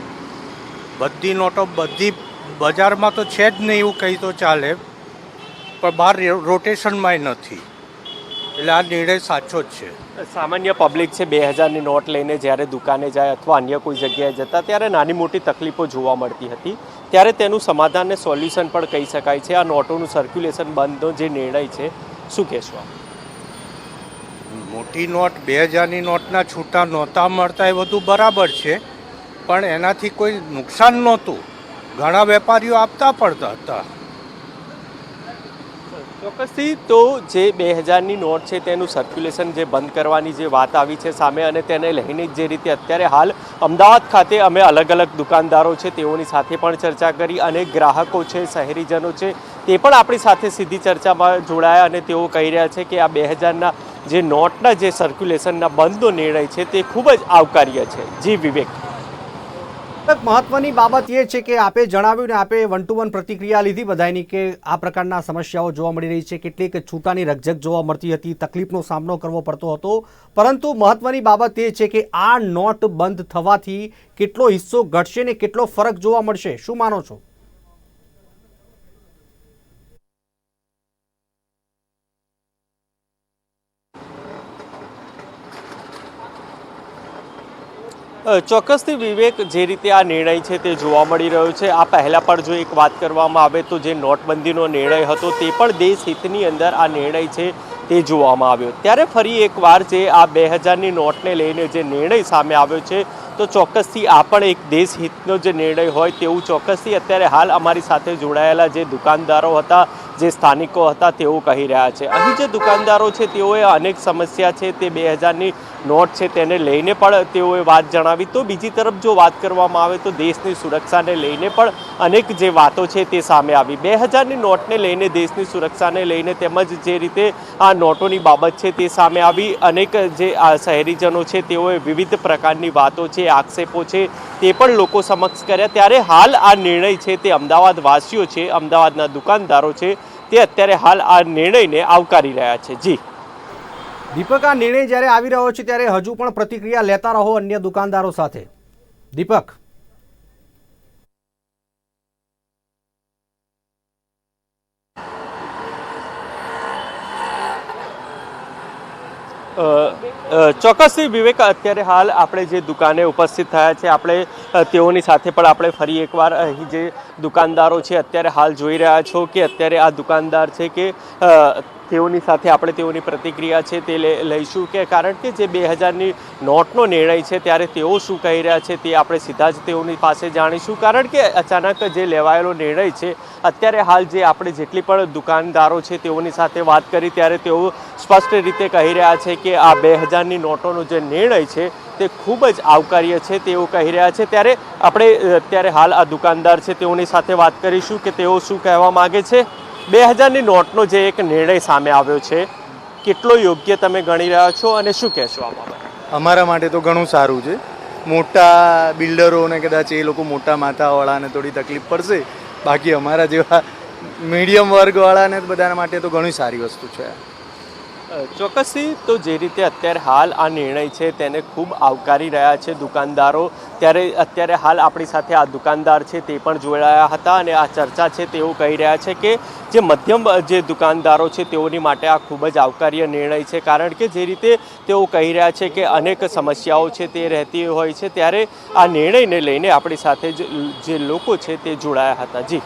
બધી નોટો બધી બજારમાં તો છે જ નહીં એવું કહી તો ચાલે, પણ બહાર રોટેશનમાંય નથી, એટલે આ નિર્ણય સાચો જ છે. સામાન્ય પબ્લિક છે 2000ની નોટ લઈને જ્યારે દુકાને જાય અથવા અન્ય કોઈ જગ્યાએ જતા ત્યારે નાની મોટી તકલીફો જોવા મળતી હતી, ત્યારે તેનું સમાધાન ને સોલ્યુશન પણ કહી શકાય છે આ નોટોનું સર્ક્યુલેશન બંધનો જે નિર્ણય છે, શું કહેશો? મોટી નોટ 2000ની નોટના છૂટા નહોતા મળતા એ બધું બરાબર છે, પણ એનાથી કોઈ નુકસાન નહોતું, ઘણા વેપારીઓ આપતા પડતા હતા. ચોક્કસથી. તો જે 2000ની નોટ છે તેનું સર્ક્યુલેશન જે બંધ કરવાની જે વાત આવી છે સામે, અને તેને લઈને જે રીતે અત્યારે હાલ અમદાવાદ ખાતે અમે અલગ અલગ દુકાનદારો છે તેઓની સાથે પણ ચર્ચા કરી, અને ગ્રાહકો છે, શહેરીજનો છે તે પણ આપણી સાથે સીધી ચર્ચામાં જોડાયા અને તેઓ કહી રહ્યા છે કે આ 2000ના જે નોટના જે સર્ક્યુલેશનના બંધનો નિર્ણય છે તે ખૂબ જ આવકાર્ય છે. જી વિવેક. મહત્વની બાબત એ છે કે આપે જણાવ્યું ને આપે 1 to 1 પ્રતિક્રિયા લીધી બધાની કે આ પ્રકારના સમસ્યાઓ જોવા મળી રહી છે, કેટલીક છૂટાની રકઝક જોવા મળતી હતી, તકલીફનો સામનો કરવો પડતો હતો, પરંતુ મહત્વની બાબત એ છે કે આ નોટ બંધ થવાથી કેટલો હિસ્સો ઘટશે ને કેટલો ફરક જોવા મળશે, શું માનો છો? ચોક્કસથી વિવેક, જે રીતે આ નિર્ણય છે તે જોવા મળી રહ્યો છે. આ પહેલાં પણ જો એક વાત કરવામાં આવે તો જે નોટબંધીનો નિર્ણય હતો તે પણ દેશ હિતની અંદર આ નિર્ણય છે તે જોવામાં આવ્યો. ત્યારે ફરી એકવાર જે આ 2000ની નોટને લઈને જે નિર્ણય સામે આવ્યો છે તો ચોક્કસથી આ પણ એક દેશ હિતનો જે નિર્ણય હોય તેવું ચોક્કસથી અત્યારે હાલ અમારી સાથે જોડાયેલા જે દુકાનદારો હતા, જે સ્થાનિકો હતા, તેઓ કહી રહ્યા છે. અહીં જે દુકાનદારો છે તેઓએ અનેક સમસ્યા છે તે 2000ની નોટ છે તેને લઈને પણ તેઓએ વાત જણાવી. તો બીજી તરફ જો વાત કરવામાં આવે તો દેશની સુરક્ષાને લઈને પણ અનેક જે વાતો છે તે સામે આવી. 2000ની નોટને લઈને, દેશની સુરક્ષાને લઈને, તેમજ જે રીતે આ નોટોની બાબત છે તે સામે આવી. અનેક જે આ શહેરીજનો છે તેઓએ વિવિધ પ્રકારની વાતો છે, આક્ષેપો છે તે પણ લોકો સમક્ષ કર્યા. ત્યારે હાલ આ નિર્ણય છે તે અમદાવાદ વાસીઓ છે, અમદાવાદના દુકાનદારો છે તે અત્યારે હાલ આ નિર્ણયને આવકારી રહ્યા છે. જી દીપક, આ નિર્ણય જ્યારે આવી રહ્યો છે ત્યારે હજુ પણ પ્રતિક્રિયા લેતા રહો અન્ય દુકાનદારો સાથે. દીપક. ચોક્કસથી વિવેક, અત્યારે હાલ આપણે જે દુકાને ઉપસ્થિત થયા છે આપણે તેઓની સાથે પણ આપણે ફરી એકવાર અહીં જે દુકાનદારો છે અત્યારે હાલ જોઈ રહ્યા છો કે અત્યારે આ દુકાનદાર છે કે તેઓની સાથે આપણે તેઓની પ્રતિક્રિયા છે તે લઈશું કે કારણ કે જે 2000ની નોટનો નિર્ણય છે ત્યારે તેઓ શું કહી રહ્યા છે તે આપણે સીધા જ તેઓની પાસે જાણીશું. કારણ કે અચાનક જે લેવાયેલો નિર્ણય છે અત્યારે હાલ જે આપણે જેટલી પણ દુકાનદારો છે તેઓની સાથે વાત કરી ત્યારે તેઓ સ્પષ્ટ રીતે કહી રહ્યા છે કે આ 2000ની નોટોનો જે નિર્ણય છે તે ખૂબ જ આવકાર્ય છે તેઓ કહી રહ્યા છે. ત્યારે આપણે અત્યારે હાલ આ દુકાનદાર છે તેઓની સાથે વાત કરીશું કે તેઓ શું કહેવા માગે છે. 2000ની નોટનો જે એક નિર્ણય સામે આવ્યો છે, કેટલો યોગ્ય તમે ગણી રહ્યા છો અને શું કહેશો આ બાબતે? અમારા માટે તો ઘણું સારું છે. મોટા બિલ્ડરોને કદાચ એ લોકો મોટા માથાવાળાને થોડી તકલીફ પડશે, બાકી અમારા જેવા મીડિયમ વર્ગવાળાને બધા માટે તો ઘણી સારી વસ્તુ છે. ચોક્કસથી તો જે રીતે અત્યારે હાલ આ નિર્ણય છે તેને ખૂબ આવકારી રહ્યા છે દુકાનદારો. ત્યારે અત્યારે હાલ આપણી સાથે આ દુકાનદાર છે તે પણ જોડાયા હતા અને આ ચર્ચા છે તેઓ કહી રહ્યા છે કે જે મધ્યમ જે દુકાનદારો છે તેઓની માટે આ ખૂબ જ આવકાર્ય નિર્ણય છે. કારણ કે જે રીતે તેઓ કહી રહ્યા છે કે અનેક સમસ્યાઓ છે તે રહેતી હોય છે, ત્યારે આ નિર્ણયને લઈને આપણી સાથે જે લોકો છે તે જોડાયા હતા. જી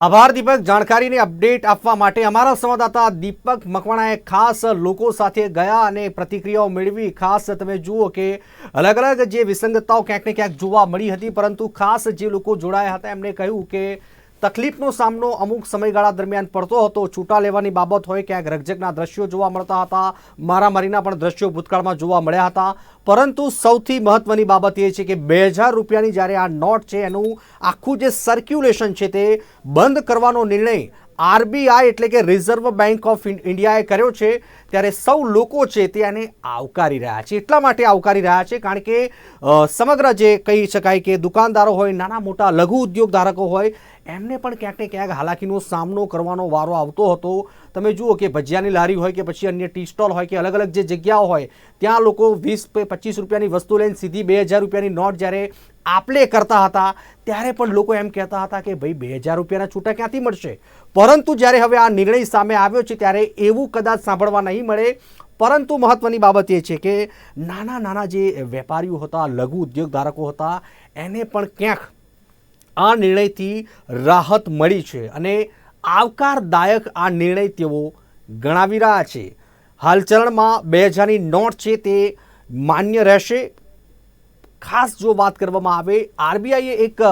આભાર દીપક, જાણકારીને અપડેટ આપવા માટે. અમારા સંવાદદાતા દીપક મકવાણાએ ખાસ લોકો સાથે ગયા અને પ્રતિક્રિયાઓ મેળવી. ખાસ તમે જુઓ કે અલગ અલગ જે વિસંગતતાઓ ક્યાંક ને ક્યાંક જોવા મળી હતી, પરંતુ ખાસ જે લોકો જોડાયા હતા એમણે કહ્યું કે તકલીફનો સામનો અમુક સમયગાળા દરમિયાન પડતો હતો. છૂટા લેવાની બાબત હોય, ક્યાંક રકઝકના દ્રશ્યો જોવા મળતા હતા, મારામારીના પણ દ્રશ્યો ભૂતકાળમાં જોવા મળ્યા હતા. પરંતુ સૌથી મહત્વની બાબત એ છે કે 2000 રૂપિયાની જ્યારે આ નોટ છે એનું આખું જે સર્ક્યુલેશન છે તે બંધ કરવાનો નિર્ણય આરબીઆઈ એટલે કે રિઝર્વ બેંક ઓફ ઇન્ડિયાએ કર્યો છે. ત્યારે સૌ લોકો છે તે આને આવકારી રહ્યા છે. એટલા માટે આવકારી રહ્યા છે કારણ કે સમગ્ર જે કહી શકાય કે દુકાનદારો હોય, નાના મોટા લઘુ ઉદ્યોગ ધારકો હોય, એમને પણ ક્યાંક ને ક્યાંક હાલાકીનો સામનો કરવાનો વારો આવતો હતો. તમે જુઓ કે ભજીયાની લારી હોય કે પછી અન્ય ટી સ્ટોલ હોય કે અલગ અલગ જે જગ્યાઓ હોય ત્યાં લોકો 20-25 રૂપિયાની વસ્તુ લઈને સીધી 2000 રૂપિયાની નોટ જ્યારે આપલે કરતા હતા ત્યારે પણ લોકો એમ કહેતા હતા કે ભાઈ 2000 રૂપિયાના છૂટા ક્યાંથી મળશે. પરંતુ જ્યારે હવે આ નિર્ણય સામે આવ્યો છે ત્યારે એવું કદાચ સાંભળવા નહીં મળે. પરંતુ મહત્વની બાબત એ છે કે નાના નાના જે વેપારીઓ હતા, લઘુ ઉદ્યોગ ધારકો હતા, એને પણ ક્યાંક આ નિર્ણયથી રાહત મળી છે અને આવકારદાયક આ નિર્ણય તેઓ ગણાવી રહ્યા છે. હાલચલણમાં 2000ની નોટ છે તે માન્ય રહેશે. ખાસ જો વાત કરવામાં આવે, આરબીઆઈએ એક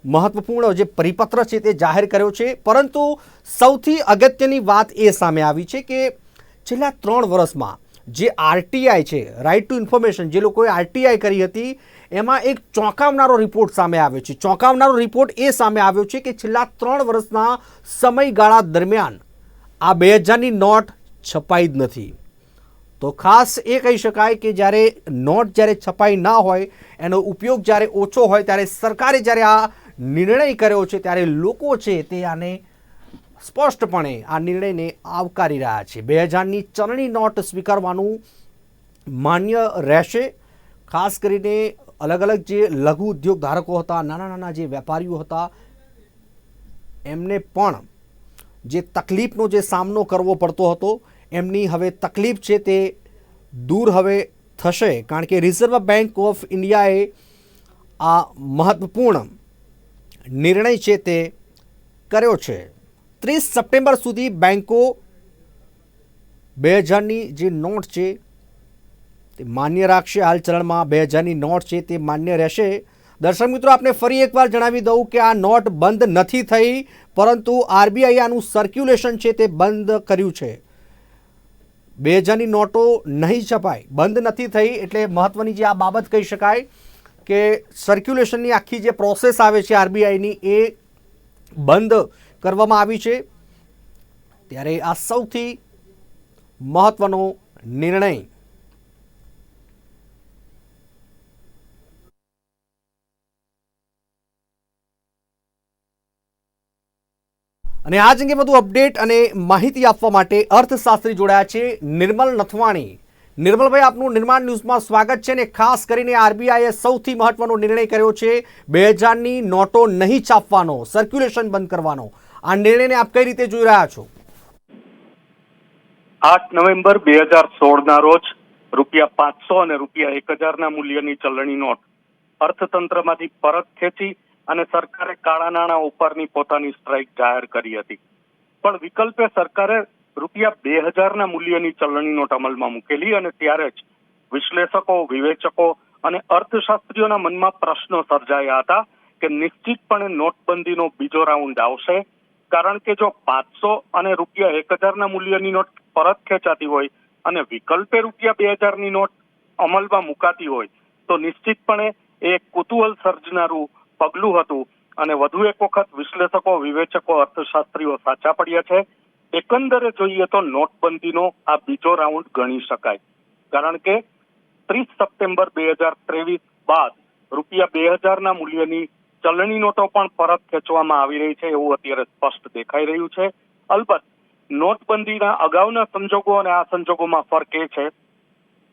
મહત્વપૂર્ણ જે પરિપત્ર છે તે જાહેર કર્યો છે. પરંતુ સૌથી અગત્યની વાત એ સામે આવી છે કે છેલ્લા 3 વર્ષમાં જે આરટીઆઈ છે, રાઇટ ટુ ઇન્ફોર્મેશન, જે લોકોએ આરટીઆઈ કરી હતી એમાં એક ચોંકાવનારો રિપોર્ટ સામે આવ્યો છે. ચોંકાવનારો રિપોર્ટ એ સામે આવ્યો છે કે છેલ્લા 3 વર્ષના સમયગાળા દરમિયાન આ 2000ની નોટ છપાઈ જ નથી. તો ખાસ એ કહી શકાય કે જ્યારે નોટ જ્યારે છપાઈ ના હોય, એનો ઉપયોગ જ્યારે ઓછો હોય, ત્યારે સરકારે જ્યારે આ નિર્ણય કર્યો છે ત્યારે લોકો છે તે આને સ્પષ્ટપણે આ નિર્ણયને આવકારી રહ્યા છે. 2000ની ચલણી નોટ સ્વીકારવાનું માન્ય રહેશે. ખાસ કરીને અલગ અલગ જે લઘુ ઉદ્યોગ ધારકો હતા, નાના નાના જે વેપારીઓ હતા, એમને પણ જે તકલીફનો જે સામનો કરવો પડતો હતો એમની હવે તકલીફ છે તે દૂર હવે થશે, કારણ કે રિઝર્વ બેંક ઓફ ઇન્ડિયાએ આ મહત્વપૂર્ણ નિર્ણય છે તે કર્યો છે. 30 સપ્ટેમ્બર સુધી બેંકો 2000ની જે નોટ છે તે માન્ય રાખશે. હાલ ચલણમાં 2000ની નોટ છે તે માન્ય રહેશે. દર્શક મિત્રો, આપને ફરી એકવાર જણાવી દઉં કે આ નોટ બંધ નથી થઈ, પરંતુ આરબીઆઈ આનું સર્ક્યુલેશન છે તે બંધ કર્યું છે. 2000ની નોટો નહીં છપાય, બંધ નથી થઈ, એટલે મહત્વની જે આ બાબત કહી શકાય કે સર્ક્યુલેશનની આખી જે પ્રોસેસ આવે છે આરબીઆઈની એ બંધ કરવામાં આવી છે. ત્યારે આ સૌથી મહત્વનો નિર્ણય. અને આ જ અંગે વધુ અપડેટ અને માહિતી આપવા માટે અર્થશાસ્ત્રી જોડાયા છે નિર્મલ નથવાણી. નિર્મલભાઈ, આપનું નિર્માણ ન્યૂઝમાં સ્વાગત છે. ને ખાસ કરીને આરબીઆઈએ સૌથી મહત્વનો નિર્ણય કર્યો છે 2000ની નોટો નહીં છાપવાનો, સર્ક્યુલેશન બંધ કરવાનો. આ નિર્ણયને આપ કઈ રીતે જોઈ રહ્યા છો? 8 નવેમ્બર 2016 ના રોજ ₹500 અને ₹1000 ના મૂલ્યની ચલણી નોટ અર્થતંત્રમાંથી પરત ખેંચી અને સરકારે કાળા નાણાં ઉપરની પોતાની સ્ટ્રાઇક જાહેર કરી હતી. પણ વિકલ્પે સરકારે ₹2000 ના મૂલ્યની ચલણી નોટ અમલમાં મૂકેલી અને ત્યારે જ વિશ્લેષકો, વિવેચકો અને અર્થશાસ્ત્રીઓના મનમાં પ્રશ્નો સર્જાયા હતા કે નિશ્ચિતપણે નોટબંધીનો બીજો રાઉન્ડ આવશે, કારણ કે જો 500 અને ₹1000 ના મૂલ્યની નોટ પરત ખેંચાતી હોય અને વિકલ્પે ₹2000 ની નોટ અમલમાં મુકાતી હોય તો નિશ્ચિતપણે એ કુતૂહલ સર્જનારું પગલું હતું. અને વધુ એક વખત વિશ્લેષકો, વિવેચકો, અર્થશાસ્ત્રીઓ સાચા પડ્યા છે. એકંદરે જોઈએ તો નોટબંધીનો આ બીજો રાઉન્ડ ગણી શકાય, કારણ કે 30 સપ્ટેમ્બર 2023 બાદ ₹2000 ના મૂલ્યની ચલણી નોટો પણ પરત ખેંચવામાં આવી રહી છે એવું અત્યારે સ્પષ્ટ દેખાઈ રહ્યું છે. અલબત્ત નોટબંધીના અગાઉના સંજોગો અને આ સંજોગોમાં ફરક એ છે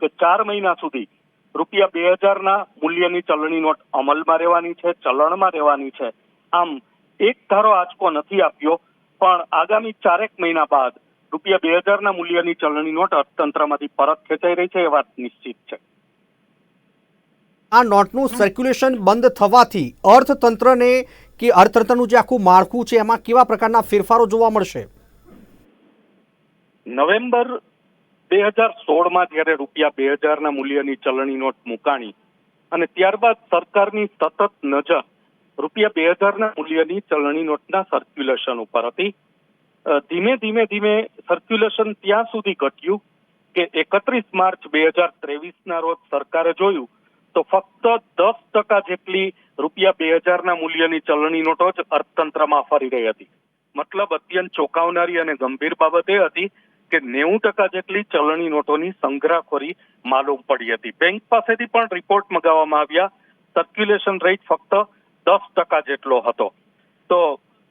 કે 4 મહિના સુધી ₹2000 ના મૂલ્યની ચલણી નોટ અમલમાં રહેવાની છે, ચલણમાં રહેવાની છે. આમ એક ધારો આંચકો નથી આપ્યો, પણ આગામી 4 મહિના બાદ ₹2000 ના મૂલ્યની ચલણી નોટ અર્થતંત્રમાંથી પરત ખેંચાઈ રહી છે એ વાત નિશ્ચિત છે. આ નોટનું સર્ક્યુલેશન બંધ થવાથી અર્થતંત્રને કે અર્થતંત્રનું જે આખું માળખું છે એમાં કેવા પ્રકારના ફેરફારો જોવા મળશે? નવેમ્બર 2016માં જ્યારે ₹2000 ના મૂલ્યની ચલણી નોટ મુકાણી અને ત્યારબાદ સરકારની સતત નજર ₹2000 ના મૂલ્યની ચલણી નોટના સર્ક્યુલેશન ઉપર હતી. ધીમે ધીમે સર્ક્યુલેશન ત્યાં સુધી ઘટ્યું કે 31 માર્ચ 2023 ના રોજ સરકારે જોયું તો ફક્ત 10% જેટલી ₹2000 ના મૂલ્યની ચલણી નોટો જ અર્થતંત્રમાં ફરી રહી હતી. મતલબ અત્યંત ચોંકાવનારી અને ગંભીર બાબત એ હતી કે 90% જેટલી ચલણી નોટોની સંગ્રહખોરી માલુમ પડી હતી. બેંક પાસેથી પણ રિપોર્ટ મંગાવવામાં આવ્યા. સર્ક્યુલેશન રેટ ફક્ત 10% જેટલો હતો. તો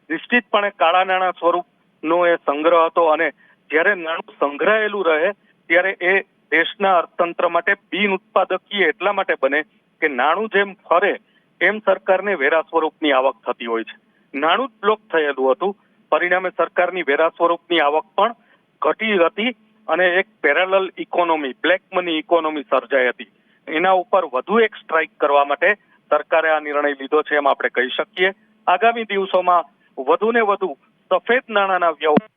નિશ્ચિતપણે કાળા નાણાં સ્વરૂપનો એ સંગ્રહ હતો અને જ્યારે નાણું સંગ્રહાયેલું રહે ત્યારે એ દેશના અર્થતંત્ર માટે બિન ઉત્પાદકીય એટલા માટે બને કે નાણું જેમ ફરે એમ સરકારને વેરા સ્વરૂપની આવક થતી હોય છે. નાણું જ બ્લોક થયેલું હતું, પરિણામે સરકારની વેરા સ્વરૂપની આવક પણ ઘટી હતી અને એક parallel economy, black money economy સર્જાઈ હતી. એના ઉપર વધુ એક સ્ટ્રાઇક કરવા માટે સરકારે આ નિર્ણય લીધો છે એમ આપણે કહી શકીએ. આગામી દિવસોમાં વધુ ને વધુ સફેદ નાણાંના વ્યવહાર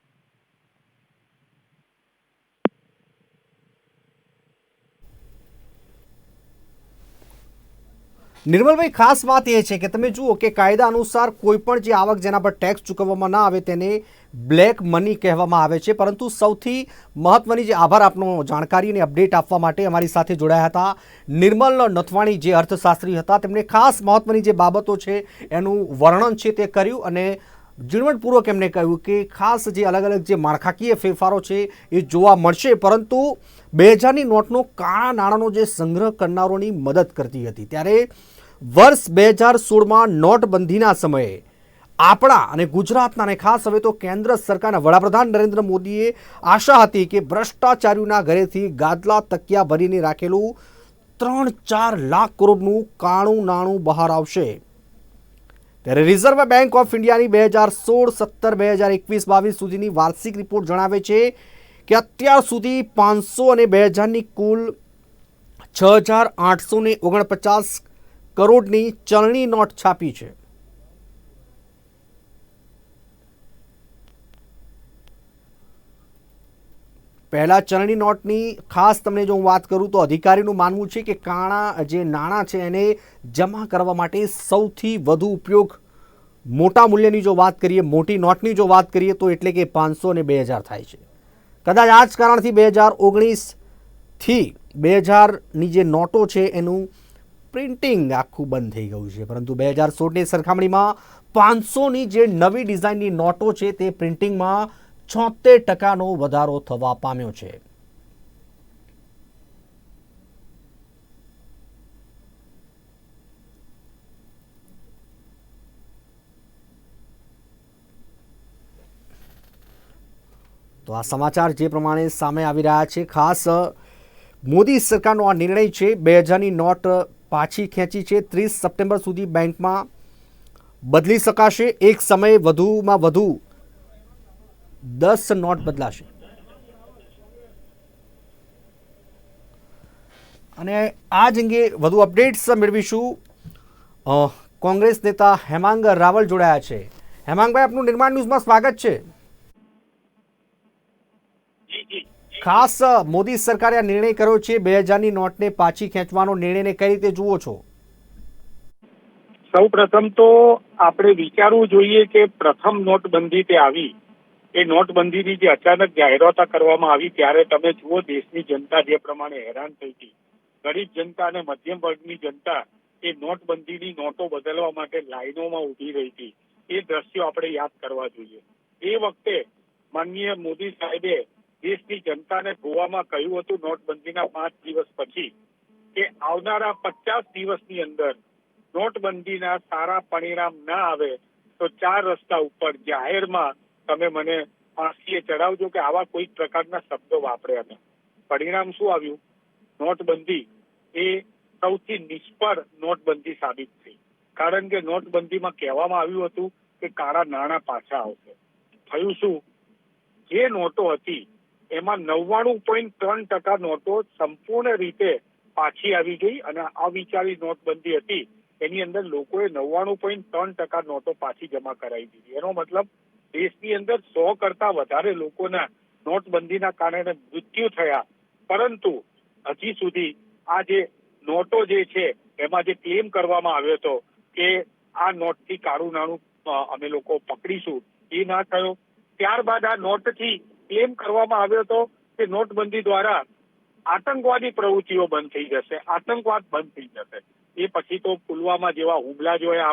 નિર્મલભાઈ, ખાસ વાત એ છે કે તમે જુઓ કે કાયદા અનુસાર કોઈ પણ જે આવક જેના પર ટેક્સ ચૂકવવામાં ના આવે તેને બ્લેક મની કહેવામાં આવે છે. પરંતુ સૌથી મહત્વની જે આભાર આપનો જાણકારી અને અપડેટ આપવા માટે અમારી સાથે જોડાયા હતા નિર્મલ નથવાણી, જે અર્થશાસ્ત્રી હતા. તેમણે ખાસ મહત્વની જે બાબતો છે એનું વર્ણન છે તે કર્યું અને ઝીણવટપૂર્વક એમણે કહ્યું કે ખાસ જે અલગ અલગ જે માળખાકીય ફેરફારો છે એ જોવા મળશે, પરંતુ 2000ની નોટનો કાળા નાણાંનો જે સંગ્રહ કરનારોની મદદ કરતી હતી. ત્યારે વર્ષ 2016માં નોટબંધીના સમયે આપણા અને ગુજરાતના અને ખાસ હવે તો કેન્દ્ર સરકારના વડાપ્રધાન નરેન્દ્ર મોદીએ આશા હતી કે ભ્રષ્ટાચારીઓના ઘરેથી ગાદલા તકિયા ભરીને રાખેલું 3-4 લાખ કરોડનું કાળું નાણું બહાર આવશે. ત્યારે રિઝર્વ બેંક ઓફ ઇન્ડિયાની 2016, 17, 2021, 22 સુધીની વાર્ષિક રિપોર્ટ જણાવે છે કે અત્યાર સુધી 500 અને 2000ની કુલ 6,849 કરોડની ચલણી નોટ છાપી છે. પહેલા ચલણી નોટની ખાસ તમને જો હું વાત કરું તો અધિકારીનું માનવું છે કે કાણા જે નાણાં છે એને જમા કરવા માટે સૌથી વધુ ઉપયોગ મોટા મૂલ્યની જો વાત કરીએ, મોટી નોટની જો વાત કરીએ તો એટલે કે 500 અને 2000 થાય છે. કદાચ આ જ કારણથી 2019થી 2000ની જે નોટો છે એનું પ્રિન્ટિંગ આખું બંધ થઈ ગયું છે. પરંતુ 2016ની સરખામણીમાં 500ની જે નવી ડિઝાઇનની નોટો છે તે પ્રિન્ટિંગમાં 76% વધારો થવા પામ્યો છે. તો આ સમાચાર જે પ્રમાણે સામે આવી રહ્યા છે, ખાસ મોદી સરકારનો આ નિર્ણય છે. 2000ની નોટ પાછી ખેંચી છે. 30 સપ્ટેમ્બર સુધી બેંકમાં બદલી શકાશે. એક સમયે વધુમાં વધુ 10 નોટ બદલાશે. અને આ જ અંગે વધુ અપડેટ્સ મેળવીશું. કોંગ્રેસ નેતા હેમાંગ રાવલ જોડાયા છે. હેમાંગભાઈ, આપનું નિર્માણ ન્યૂઝમાં સ્વાગત છે. ખાસ મોદી સરકારે આ નિર્ણય કર્યો છે 2000ની નોટને પાછી ખેંચવાનો નિર્ણયને કઈ રીતે જુઓ છો? સૌ પ્રથમ તો આપણે વિચારવું જોઈએ કે પ્રથમ નોટબંધી તે આવી, એ નોટબંધીની જે અચાનક જાહેરાત કરવામાં આવી ત્યારે તમે જુઓ દેશની જનતા જે પ્રમાણે હેરાન થઈ હતી. ગરીબ જનતા અને મધ્યમ વર્ગની જનતા એ નોટબંધીની નોટો બદલવા માટે લાઈનોમાં ઊભી રહી હતી. એ દ્રશ્યો આપણે યાદ કરવા જોઈએ. એ વખતે માનનીય મોદી સાહેબે દેશની જનતાને ગોવામાં કહ્યું હતું નોટબંધીના 5 દિવસ પછી કે આવનારા 50 દિવસની અંદર નોટબંધીના સારા પરિણામ ના આવે તો 4 રસ્તા ઉપર જાહેરમાં તમે મને ફાંસીએ ચડાવજો કે આવા કોઈ પ્રકારના શબ્દો વાપર્યા હતા. પરિણામ શું આવ્યું? નોટબંધી એ સૌથી નિષ્ફળ નોટબંધી સાબિત થઈ. કારણ કે નોટબંધીમાં કહેવામાં આવ્યું હતું કે કાળા નાણાં પાછા આવશે. થયું શું? જે નોટો હતી એમાં 99.3% નોટો સંપૂર્ણ રીતે પાછી આવી ગઈ અને અવિચારી નોટબંધી હતી. એની અંદર લોકોએ 99.3% નોટો પાછી જમા કરાવી દીધી. એનો મતલબ દેશની અંદર 100 કરતા વધારે લોકોના નોટબંધીના કારણે મૃત્યુ થયા. પરંતુ હજી સુધી આ જે નોટો જે છે એમાં જે ક્લેમ કરવામાં આવ્યો હતો કે આ નોટથી કાળું નાણું અમે લોકો પકડીશું, એ ના થયો. ત્યારબાદ આ નોટથી ક્લેમ કરવામાં આવ્યો હતો કે નોટબંધી દ્વારા આતંકવાદી પ્રવૃત્તિઓ બંધ થઈ જશે, આતંકવાદ બંધ થઈ જશે. એ પછી તો પુલવામા જેવા હુમલા જોયા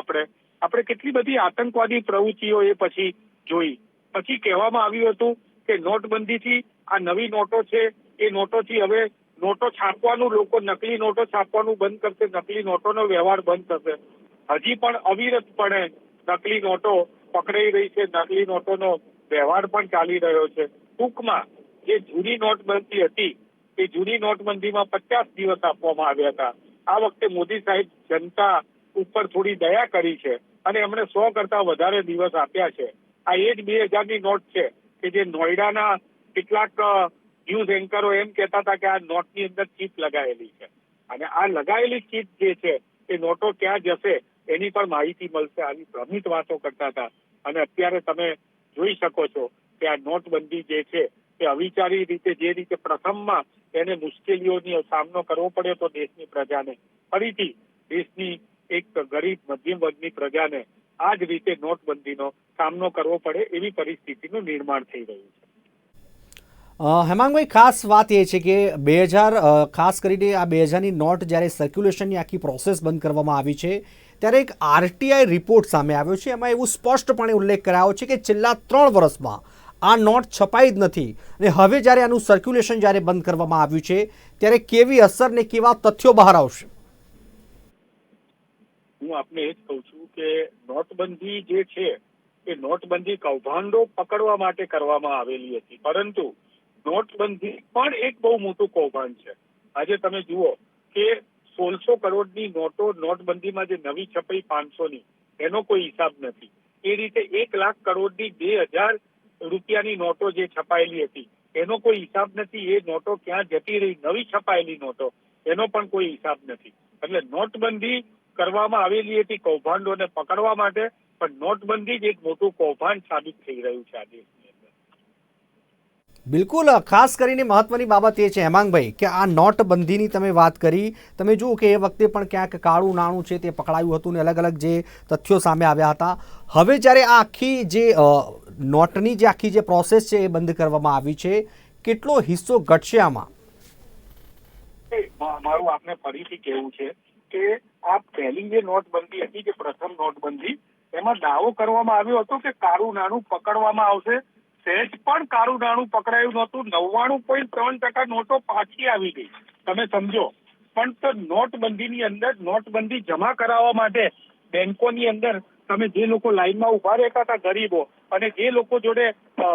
આપણે કેટલી બધી આતંકવાદી પ્રવૃત્તિઓ એ પછી જોઈ. પછી કહેવામાં આવ્યું હતું કે નોટબંધીથી આ નવી નોટો છે એ નોટોથી હવે નોટો છાપવાનું, લોકો નકલી નોટો છાપવાનું બંધ કરશે, નકલી નોટોનો વ્યવહાર બંધ થશે. હજી પણ અવિરતપણે નકલી નોટો પકડાઈ રહી છે, નકલી નોટોનો વ્યવહાર પણ ચાલી રહ્યો છે. ટૂંકમાં જે જૂની નોટબંધી હતી એ જૂની નોટબંધીમાં 50 દિવસ આપવામાં આવ્યા હતા. આ વખતે મોદી સાહેબ જનતા ઉપર થોડી દયા કરી છે અને એમણે 100 કરતા વધારે દિવસ આપ્યા છે. આ એ જ 2000ની નોટ છે કે જે નોઈડાના કેટલાક ન્યૂઝ એન્કરો એમ કહેતા હતા કે આ નોટની અંદર ચીપ લગાવેલી છે અને આ લગાવેલી ચીપ જે છે એ નોટો ક્યાં જશે એની પણ માહિતી મળશે. આવી ભ્રમિત વાતો કરતા હતા અને અત્યારે તમે જોઈ શકો છો કે આ નોટબંધી જે છે એ અવિચારી રીતે જે રીતે પ્રથમમાં એને મુશ્કેલીઓનો સામનો કરવો પડ્યો તો દેશની પ્રજાને, ફરીથી દેશની એક ગરીબ મધ્યમ વર્ગની પ્રજાને આ જ રીતે નોટબંધીનો સામનો કરવો પડે એવી પરિસ્થિતિનું નિર્માણ થઈ રહ્યું છે. હેમાંગભાઈ, ખાસ વાત એ છે કે 2000 ખાસ કરીને આ 2000ની નોટ જ્યારે સર્ક્યુલેશનની આખી પ્રોસેસ બંધ કરવામાં આવી છે ત્યારે એક આરટીઆઈ રિપોર્ટ સામે આવ્યો છે. એમાં એવું સ્પષ્ટપણે ઉલ્લેખ કરાયો છે કે છેલ્લા 3 વર્ષમાં આ નોટ છપાઈ જ નથી અને હવે જ્યારે આનું સર્ક્યુલેશન જ્યારે બંધ કરવામાં આવ્યું છે ત્યારે કેવી અસર ને કેવા તથ્યો બહાર આવશે? હું આપને એ જ કહું છું કે નોટબંધી જે છે એ નોટબંધી કૌભાંડો પકડવા માટે કરવામાં આવેલી હતી, પરંતુ નોટબંધી પણ એક બહુ મોટું કૌભાંડ છે. આજે તમે જુઓ કે 1600 કરોડની નોટો નોટબંધીમાં જે નવી છપાઈ 500ની એનો કોઈ હિસાબ નથી. એ રીતે 1 લાખ કરોડની 2000 રૂપિયાની નોટો જે છપાયેલી હતી એનો કોઈ હિસાબ નથી. એ નોટો ક્યાં જતી રહી, નવી છપાયેલી નોટો, એનો પણ કોઈ હિસાબ નથી. એટલે નોટબંધી કરવામાં આવેલી હતી કૌભાંડોને પકડવા માટે, પણ નોટબંધી જ એક મોટું કૌભાંડ સાબિત થઈ રહ્યું છે આ દેશની અંદર. બિલકુલ, ખાસ કરીને મહત્વની બાબત એ છે હેમાંગભાઈ કે આ નોટબંધીની તમે વાત કરી, તમે જુઓ કે એ વખતે પણ ક્યાંક કાળું નાણું છે તે પકડાયું હતું ને અલગ અલગ જે તથ્યો સામે આવ્યા હતા. હવે જ્યારે આ આખી જે નોટની જે આખી જે પ્રોસેસ છે એ બંધ કરવામાં આવી છે, કેટલો હિસ્સો ઘટશે આમાં? મારું આપને ફરીથી કહેવું છે કે આ પહેલી જે નોટબંધી હતી, જે પ્રથમ નોટબંધી, એમાં દાવો કરવામાં આવ્યો હતો કે કાળું નાણું પકડવામાં આવશે. સહેજ પણ કાળું નાણું પકડાયું નહોતું. 99.3% નોટો પાછી આવી ગઈ, તમે સમજો. પણ તો નોટબંધીની અંદર નોટબંધી જમા કરાવવા માટે બેંકોની અંદર તમે જે લોકો લાઈનમાં ઉભા રહેતા હતા ગરીબો, અને જે લોકો જોડે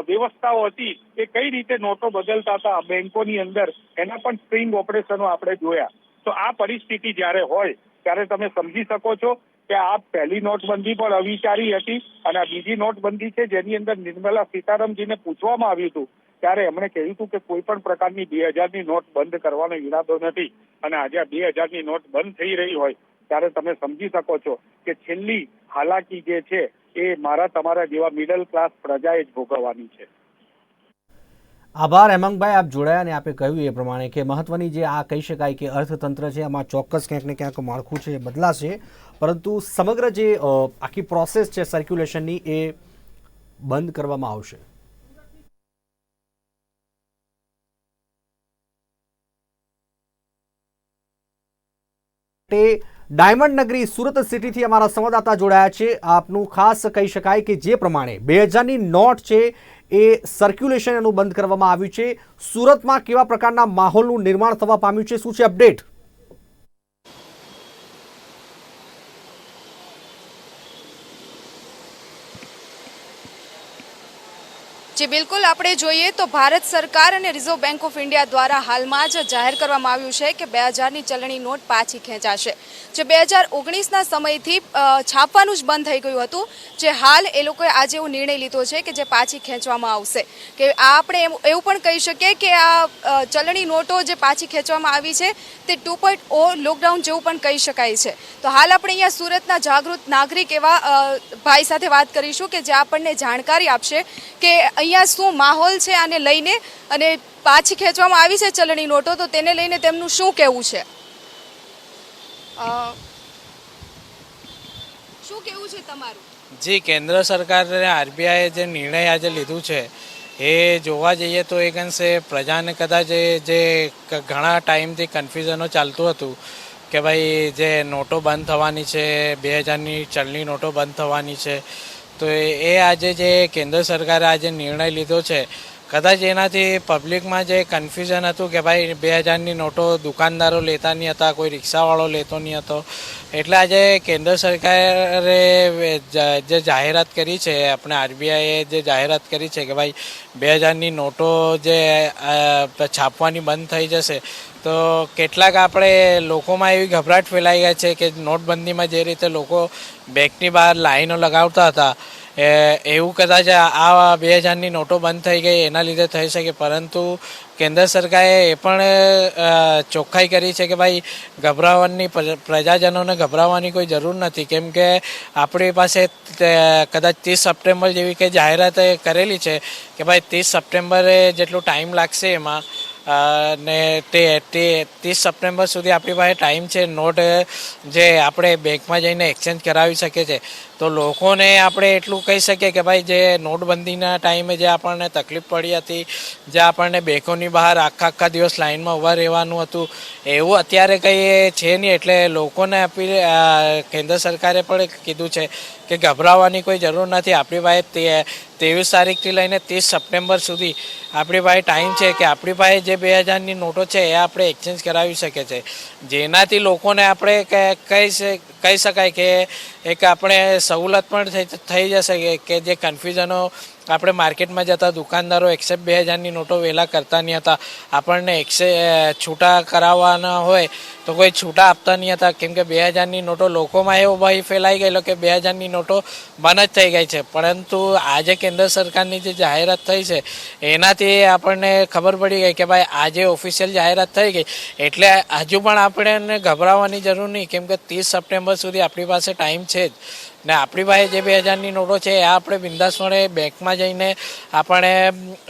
વ્યવસ્થાઓ હતી એ કઈ રીતે નોટો બદલતા હતા બેંકોની અંદર, એના પણ સ્ટ્રિંગ ઓપરેશનો આપણે જોયા. તો આ પરિસ્થિતિ જ્યારે હોય ત્યારે તમે સમજી શકો છો કે આ પહેલી નોટબંધી પણ અવિચારી હતી. અને આ બીજી નોટબંધી છે જેની અંદર નિર્મલા સીતારામજીને પૂછવામાં આવ્યું હતું ત્યારે એમણે કહ્યું હતું કે કોઈ પણ પ્રકારની 2000ની નોટ બંધ કરવાનો ઈરાદો નથી. અને આજે આ 2000ની નોટ બંધ થઈ રહી હોય ત્યારે તમે સમજી શકો છો કે છેલ્લી હાલાકી જે છે એ મારા તમારા જેવા મિડલ ક્લાસ પ્રજાએ જ ભોગવવાની છે. આભાર હેમાંગભાઈ, આપ જોડાયા અને આપે કહ્યું એ પ્રમાણે કે મહત્વની જે આ કહી શકાય કે અર્થતંત્ર છે એમાં ચોક્કસ ક્યાંક ને ક્યાંક માળખું છે એ બદલાશે, પરંતુ સમગ્ર જે આખી પ્રોસેસ છે સર્ક્યુલેશનની એ બંધ કરવામાં આવશે. ડાયમંડ નગરી સુરત સિટીથી અમારા સંવાદદાતા જોડાયા છે. આપનું ખાસ કહી શકાય કે જે પ્રમાણે 2000ની નોટ છે એ સર્ક્યુલેશન એનું બંધ કરવામાં આવ્યું છે. સુરતમાં કેવા પ્રકારના માહોલનું નિર્માણ થવા પામ્યું છે, શું છે અપડેટ? જી બિલકુલ, આપણે જોઈએ તો ભારત સરકાર અને રિઝર્વ બેંક ઓફ ઇન્ડિયા દ્વારા હાલમાં જ જાહેર કરવામાં આવ્યું છે કે 2000ની ચલણી નોટ પાછી ખેંચાશે. જે 2019ના સમયથી છાપવાનું જ બંધ થઈ ગયું હતું, જે હાલ એ લોકોએ આજે એવો નિર્ણય લીધો છે કે જે પાછી ખેંચવામાં આવશે. કે આપણે એવું પણ કહી શકીએ કે આ ચલણી નોટો જે પાછી ખેંચવામાં આવી છે તે 2.0 લોકડાઉન જેવું પણ કહી શકાય છે. તો હાલ આપણે અહીંયા સુરતના જાગૃત નાગરિક એવા ભાઈ સાથે વાત કરીશું કે જે આપણને જાણકારી આપશે કે અહીંયા શું માહોલ છે આને લઈને, અને પાછી ખેંચવામાં આવી છે ચલણી નોટો, તો તેને લઈને તેમનું શું કહેવું છે? શું કહેવું છે તમારું? જી, કેન્દ્ર સરકારે આરબીઆઈએ જે નિર્ણય આજે લીધું છે એ જોવા જઈએ તો એક અંશે પ્રજાને કદાચ જે ઘણા ટાઈમથી કન્ફ્યુઝનો ચાલતું હતું કે ભાઈ જે નોટો બંધ થવાની છે, 2000ની ચલણી નોટો બંધ થવાની છે, તો એ આજે જે કેન્દ્ર સરકારે આજે નિર્ણય લીધો છે, કદાચ એનાથી પબ્લિકમાં જે કન્ફ્યુઝન હતું કે ભાઈ 2000ની નોટો દુકાનદારો લેતા નહીં હતા, કોઈ રિક્ષાવાળો લેતો નહીં હતો, એટલે આજે કેન્દ્ર સરકારે જે જાહેરાત કરી છે, આપણે આરબીઆઈએ જે જાહેરાત કરી છે કે ભાઈ 2000ની નોટો જે છાપવાની બંધ થઈ જશે, તો કેટલાક આપણે લોકોમાં એવી ગભરાટ ફેલાઈ ગઈ છે કે નોટબંધીમાં જે રીતે લોકો બેંકની બહાર લાઈનો લગાવતા હતા એવું કદાચ આ 2000ની નોટો બંધ થઈ ગઈ એના લીધે થઈ શકે. પરંતુ કેન્દ્ર સરકારે એ પણ ચોખ્ખાઈ કરી છે કે ભાઈ ગભરાવાની, પ્રજાજનોને ગભરાવાની કોઈ જરૂર નથી, કેમ કે આપણી પાસે કદાચ 30 સપ્ટેમ્બર જેવી કંઈ જાહેરાત કરેલી છે કે ભાઈ 30 સપ્ટેમ્બરે જેટલું ટાઈમ લાગશે એમાં, ને તે 30 સપ્ટેમ્બર સુધી આપણી પાસે ટાઈમ છે નોટ જે આપણે બેંકમાં જઈને એક્સચેન્જ કરાવી શકીએ છીએ. તો લોકોને આપણે એટલું કહી શકીએ કે ભાઈ જે નોટબંધીના ટાઈમે જે આપણને તકલીફ પડી હતી, જે આપણને બેંકોની બહાર આખા દિવસ લાઇનમાં ઊભા રહેવાનું હતું, એવું અત્યારે કંઈ છે નહીં. એટલે લોકોને કેન્દ્ર સરકારે પણ કીધું છે કે ગભરાવાની કોઈ જરૂર નથી. આપણી પાસે 23 તારીખથી લઈને 30 સપ્ટેમ્બર સુધી આપણી પાસે ટાઈમ છે કે આપણી પાસે જે 2000ની નોટો છે એ આપણે એક્સચેન્જ કરાવી શકીએ છીએ, જેનાથી લોકોને આપણે કહી શકાય કે એક આપણે સવલત પણ થઈ જશે કે જે કન્ફ્યુઝનો આપણે માર્કેટમાં જતા દુકાનદારો એક્સેપ્ટ 2000ની નોટો વહેલા કરતા નહીં હતા, આપણને છૂટા કરાવવાના હોય તો કોઈ છૂટા આપતા નહીં હતા, કેમ કે 2000ની નોટો લોકોમાં એવો ભય ફેલાઈ ગયેલો કે 2000ની નોટો બંધ જ થઈ ગઈ છે. પરંતુ આજે કેન્દ્ર સરકારની જે જાહેરાત થઈ છે એનાથી આપણને ખબર પડી ગઈ કે ભાઈ આજે ઓફિશિયલ જાહેરાત થઈ ગઈ એટલે હજુ પણ આપણે ગભરાવાની જરૂર નહીં, કેમ કે 30 સપ્ટેમ્બર સુધી આપણી પાસે ટાઈમ છે જ ને આપણી પાસે જે 2000ની નોટો છે એ આપણે બિંદાસપણે બેંકમાં જઈને આપણે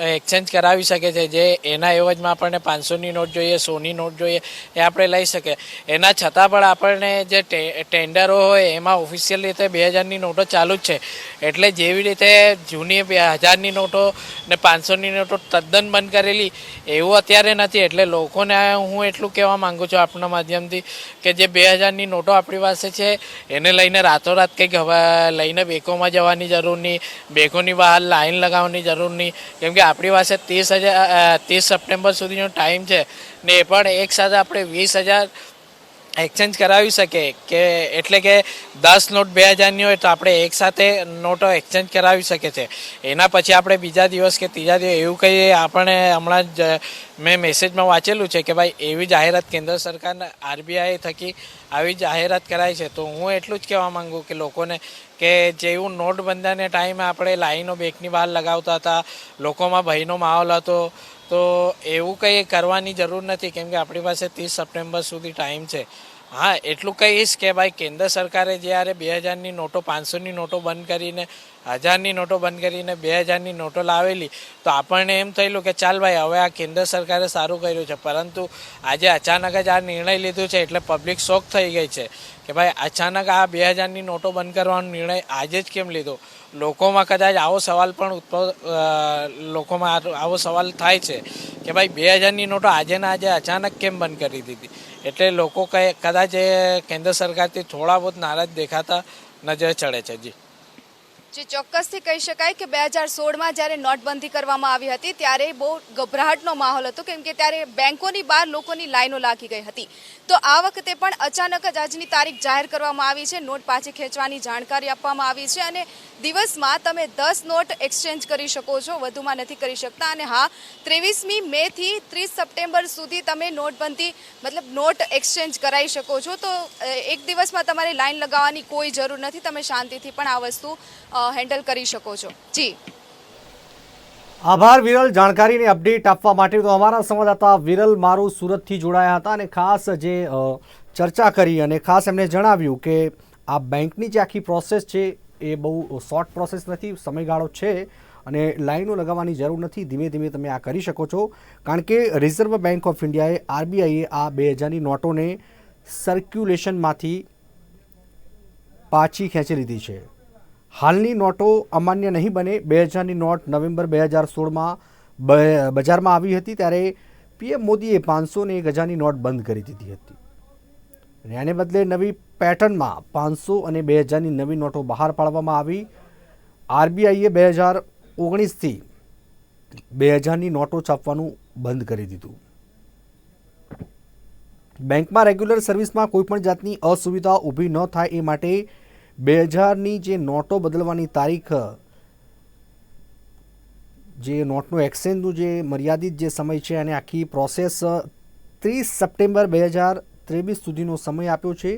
એક્સચેન્જ કરાવી શકે છે. જે એના એવજમાં આપણને 500ની નોટ જોઈએ, 100ની નોટ જોઈએ એ આપણે લઈ શકીએ. એના છતાં પણ આપણને જે ટેન્ડરો હોય એમાં ઓફિશિયલ રીતે 2000ની નોટો ચાલુ જ છે. એટલે જેવી રીતે જૂની 1000ની નોટો ને 500ની નોટો તદ્દન બંધ કરેલી એવું અત્યારે નથી. એટલે લોકોને હું એટલું કહેવા માંગુ છું આપણા માધ્યમથી કે જે 2000ની નોટો આપણી પાસે છે એને લઈને રાતોરાત કંઈક હવે લઈને બેંકોમાં જવાની જરૂર નહીં, બેંકોની બહાર લાઈન લગાવવાની જરૂર નહીં, કેમ કે આપણી પાસે 30 સપ્ટેમ્બર સુધીનો ટાઈમ છે ને એ પણ એકસાથે આપણે 20,000 એક્સચેન્જ કરાવી શકીએ કે એટલે કે 10 નોટ 2000ની હોય તો આપણે એકસાથે નોટો એક્સચેન્જ કરાવી શકીએ છીએ. એના પછી આપણે બીજા દિવસ કે ત્રીજા દિવસ એવું કંઈ આપણે હમણાં જ મેં મેસેજમાં વાંચેલું છે કે ભાઈ એવી જાહેરાત કેન્દ્ર સરકારના RBI થકી આવી જાહેરાત કરાય છે. તો હું એટલું જ કહેવા માગું કે લોકોને કે જેવું નોટબંધીના ટાઈમે આપણે લાઈનો બેંકની બહાર લગાવતા હતા, લોકોમાં ભયનો માહોલ હતો, તો એવું કંઈ કરવાની જરૂર નથી, કેમ કે આપણી પાસે 30 સપ્ટેમ્બર સુધી ટાઈમ છે. હા, એટલું કહીશ કે ભાઈ કેન્દ્ર સરકારે જ્યારે 2000ની નોટો 500ની નોટો બંધ કરીને 1000ની નોટો બંધ કરીને 2000ની નોટો લાવેલી તો આપણને એમ થયેલું કે ચાલ ભાઈ હવે આ કેન્દ્ર સરકારે સારું કર્યું છે. પરંતુ આજે અચાનક જ આ નિર્ણય લીધું છે એટલે પબ્લિક શોક થઈ ગઈ છે કે ભાઈ અચાનક આ 2000ની નોટો બંધ કરવાનો નિર્ણય આજે જ કેમ લીધો. લોકોમાં કદાચ આવો સવાલ પણ લોકોમાં આવો સવાલ થાય છે કે ભાઈ 2000ની નોટો આજે ને આજે અચાનક કેમ બંધ કરી દીધી. એટલે લોકો કદાચ કેન્દ્ર સરકારથી થોડા બહુ નારાજ દેખાતા નજરે ચડે છે. જે ચોક્કસથી કહી શકાય કે 2016માં જ્યારે નોટબંધી કરવામાં આવી હતી ત્યારે બહુ ગભરાટનો માહોલ હતો, કેમ કે ત્યારે બેંકોની બહાર લોકોની લાઈનો લાગી ગઈ હતી. તો આ વખતે પણ અચાનક જ આજની તારીખ જાહેર કરવામાં આવી છે, નોટ પાછી ખેંચવાની જાણકારી આપવામાં આવી છે અને દિવસમાં તમે 10 નોટ એક્સચેન્જ કરી શકો છો, વધુમાં નથી કરી શકતા. અને હા, 23મી મેથી 30 સપ્ટેમ્બર સુધી તમે નોટબંધી મતલબ નોટ એક્સચેન્જ કરાવી શકો છો. તો એક દિવસમાં તમારે લાઈન લગાવવાની કોઈ જરૂર નથી, તમે શાંતિથી પણ આ વસ્તુ હેન્ડલ કરી શકો છો. જી આભાર વિરલ, જાણકારીની અપડેટ આપવા માટે. તો અમારા સંવાદદાતા વિરલ મારું સુરતથી જોડાયા હતા અને ખાસ જે ચર્ચા કરી અને ખાસ એમણે જણાવ્યું કે આ બેંકની જે આખી પ્રોસેસ છે એ બહુ શોર્ટ પ્રોસેસ નથી, સમયગાળો છે અને લાઈનો લગાવવાની જરૂર નથી, ધીમે ધીમે તમે આ કરી શકો છો. કારણ કે રિઝર્વ બેંક ઓફ ઇન્ડિયાએ RBIએ આ 2000ની નોટોને સર્ક્યુલેશનમાંથી પાછી ખેંચી લીધી છે. હાલની નોટો અમાન્ય નહીં બને. 2000ની નોટ નવેમ્બર 2016માં બજારમાં આવી હતી ત્યારે PM મોદીએ 500 અને 1000ની નોટ બંધ કરી દીધી હતી. આને બદલે નવી પેટર્નમાં 500 અને 2000ની નવી નોટો બહાર પાડવામાં આવી. RBIએ 2019થી 2000ની નોટો છાપવાનું બંધ કરી દીધું. બેંકમાં રેગ્યુલર સર્વિસમાં કોઈપણ જાતની અસુવિધા ઊભી ન થાય એ માટે 2000ની જે નોટો બદલવાની તારીખ, જે નોટનું એક્સચેન્જનું જે મર્યાદિત જે સમય છે અને આખી પ્રોસેસ 30 સપ્ટેમ્બર 2023 સુધીનો સમય આપ્યો છે.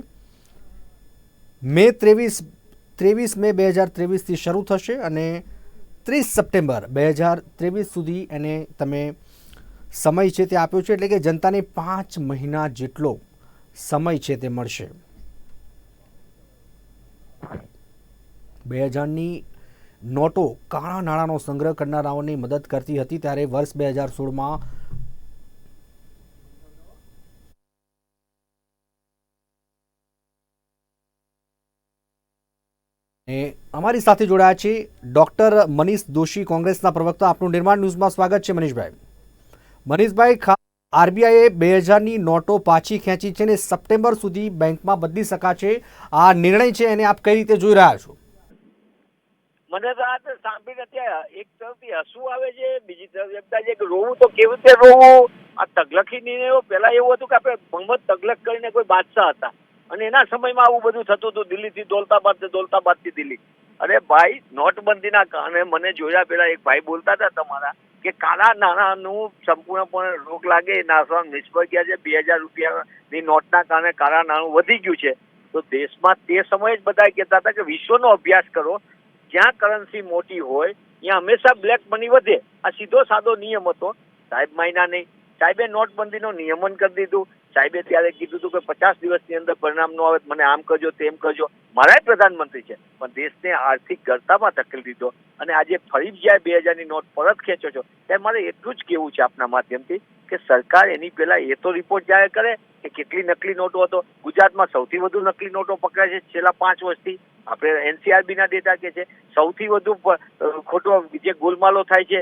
23 મે 2023થી શરૂ થશે અને 30 સપ્ટેમ્બર 2023 સુધી એને તમે સમય છે તે આપ્યો છે. એટલે કે જનતાને 5 મહિના જેટલો સમય છે તે મળશે. 2000ની નોટો કાળા નાણાંનો સંગ્રહ કરનારાઓને મદદ કરતી હતી ત્યારે વર્ષ 2016માં અમારી સાથે જોડાયા છે ડોક્ટર મનીષ દોશી, કોંગ્રેસના પ્રવક્તા. આપણું નિર્માણ ન્યૂઝમાં સ્વાગત છે મનીષભાઈ. મનીષભાઈ, RBIએ 2000ની નોટો પાછી ખેંચી છે અને સપ્ટેમ્બર સુધી બેંકમાં બદલી શકાશે. આ નિર્ણય છે એને આપ કઈ રીતે જોઈ રહ્યા છો? મને તો આ સાંભળીને અત્યારે એક તરફથી હસવું આવે છે, બીજી તરફ એકતા છે કે રોવું તો કેવી રીતે રોવું. આ તગલખી નિર્ણયો પહેલા એવું હતું કે આપણે મોહમ્મદ તગલક કરીને કોઈ બાદશાહ હતા, અને એના સમયમાં આવું બધું થતું હતું, દિલ્હીથી દૌલતાબાદ ને દૌલતાબાદથી દિલ્હી. અરે ભાઈ, નોટબંધીના કારણે મને જોયા પેલા એક ભાઈ બોલતા હતા તમારા કે કાળા નાણાંનું સંપૂર્ણપણે રોક લાગે નાસવાનું નિષ્ફળ ગયા છે. 2000 રૂપિયાની નોટના કારણે કાળા નાણું વધી ગયું છે. તો દેશમાં તે સમયે જ બધા કહેતા હતા કે વિશ્વનો અભ્યાસ કરો, જ્યાં કરન્સી મોટી હોય ત્યાં હંમેશા બ્લેક મની વધે. આ સીધો સાદો નિયમ હતો. સાહેબ માયના નહીં. સાહેબે નોટબંધીનું નિયમન કરી દીધું. સાહેબે ત્યારે કીધું હતું કે 50 દિવસની અંદર પરિણામ ન આવે મને આમ કરજો તેમ કરજો. મારા પ્રધાનમંત્રી છે પણ દેશને આર્થિક ગરતામાં ધકેલી દીધો અને આજે ફરી જાય 2000ની નોટ પરત ખેંચો છો. ત્યારે મારે એટલું જ કહેવું છે આપના માધ્યમથી કે સરકાર એની પહેલા એ તો રિપોર્ટ જાહેર કરે કે કેટલી નકલી નોટો હતો. ગુજરાતમાં સૌથી વધુ નકલી નોટો પકડાય છે છેલ્લા 5 વર્ષથી. આપણે NCRBના ડેટા કે છે સૌથી વધુ ખોટો જે ગોલમાલો થાય છે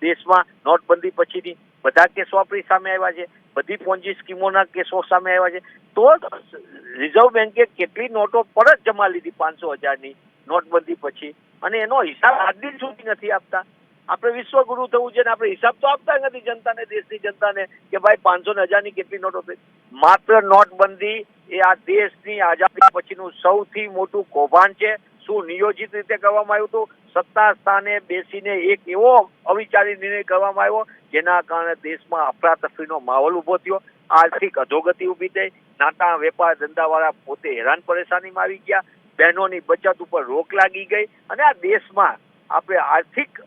દેશમાં નોટબંધી પછીની બધા કેસો આપણી સામે આવ્યા છે. બધી પોન્જી સ્કીમોના કેસો સામે આવ્યા છે. તો રિઝર્વ બેન્કે કેટલી નોટો પરત જમા લીધી 500,000ની નોટબંધી પછી, અને એનો હિસાબ આજ દિન સુધી નથી આપતા. આપણે વિશ્વગુરુ થવું છે ને આપણે હિસાબ તો આપતા નથી જનતાને, દેશની જનતાને કે ભાઈ 500 ને 1000ની કેટલી નોટો થઈ. માત્ર નોટબંધી એ આ દેશની આઝાદી પછીનું સૌથી મોટું કૌભાંડ છે. શું નિયોજિત રીતે કરવામાં આવ્યું હતું? સત્તા સ્થાને બેસીને એક એવો અવિચારી નિર્ણય કરવામાં આવ્યો જેના કારણે દેશમાં અફરાતફરીનો માહોલ ઉભો થયો, આર્થિક અધોગતિ ઊભી થઈ, નાના વેપાર ધંધાવાળા પોતે હેરાન પરેશાનીમાં આવી ગયા, બહેનોની બચત ઉપર રોક લાગી ગઈ અને આ દેશમાં આપણે આર્થિક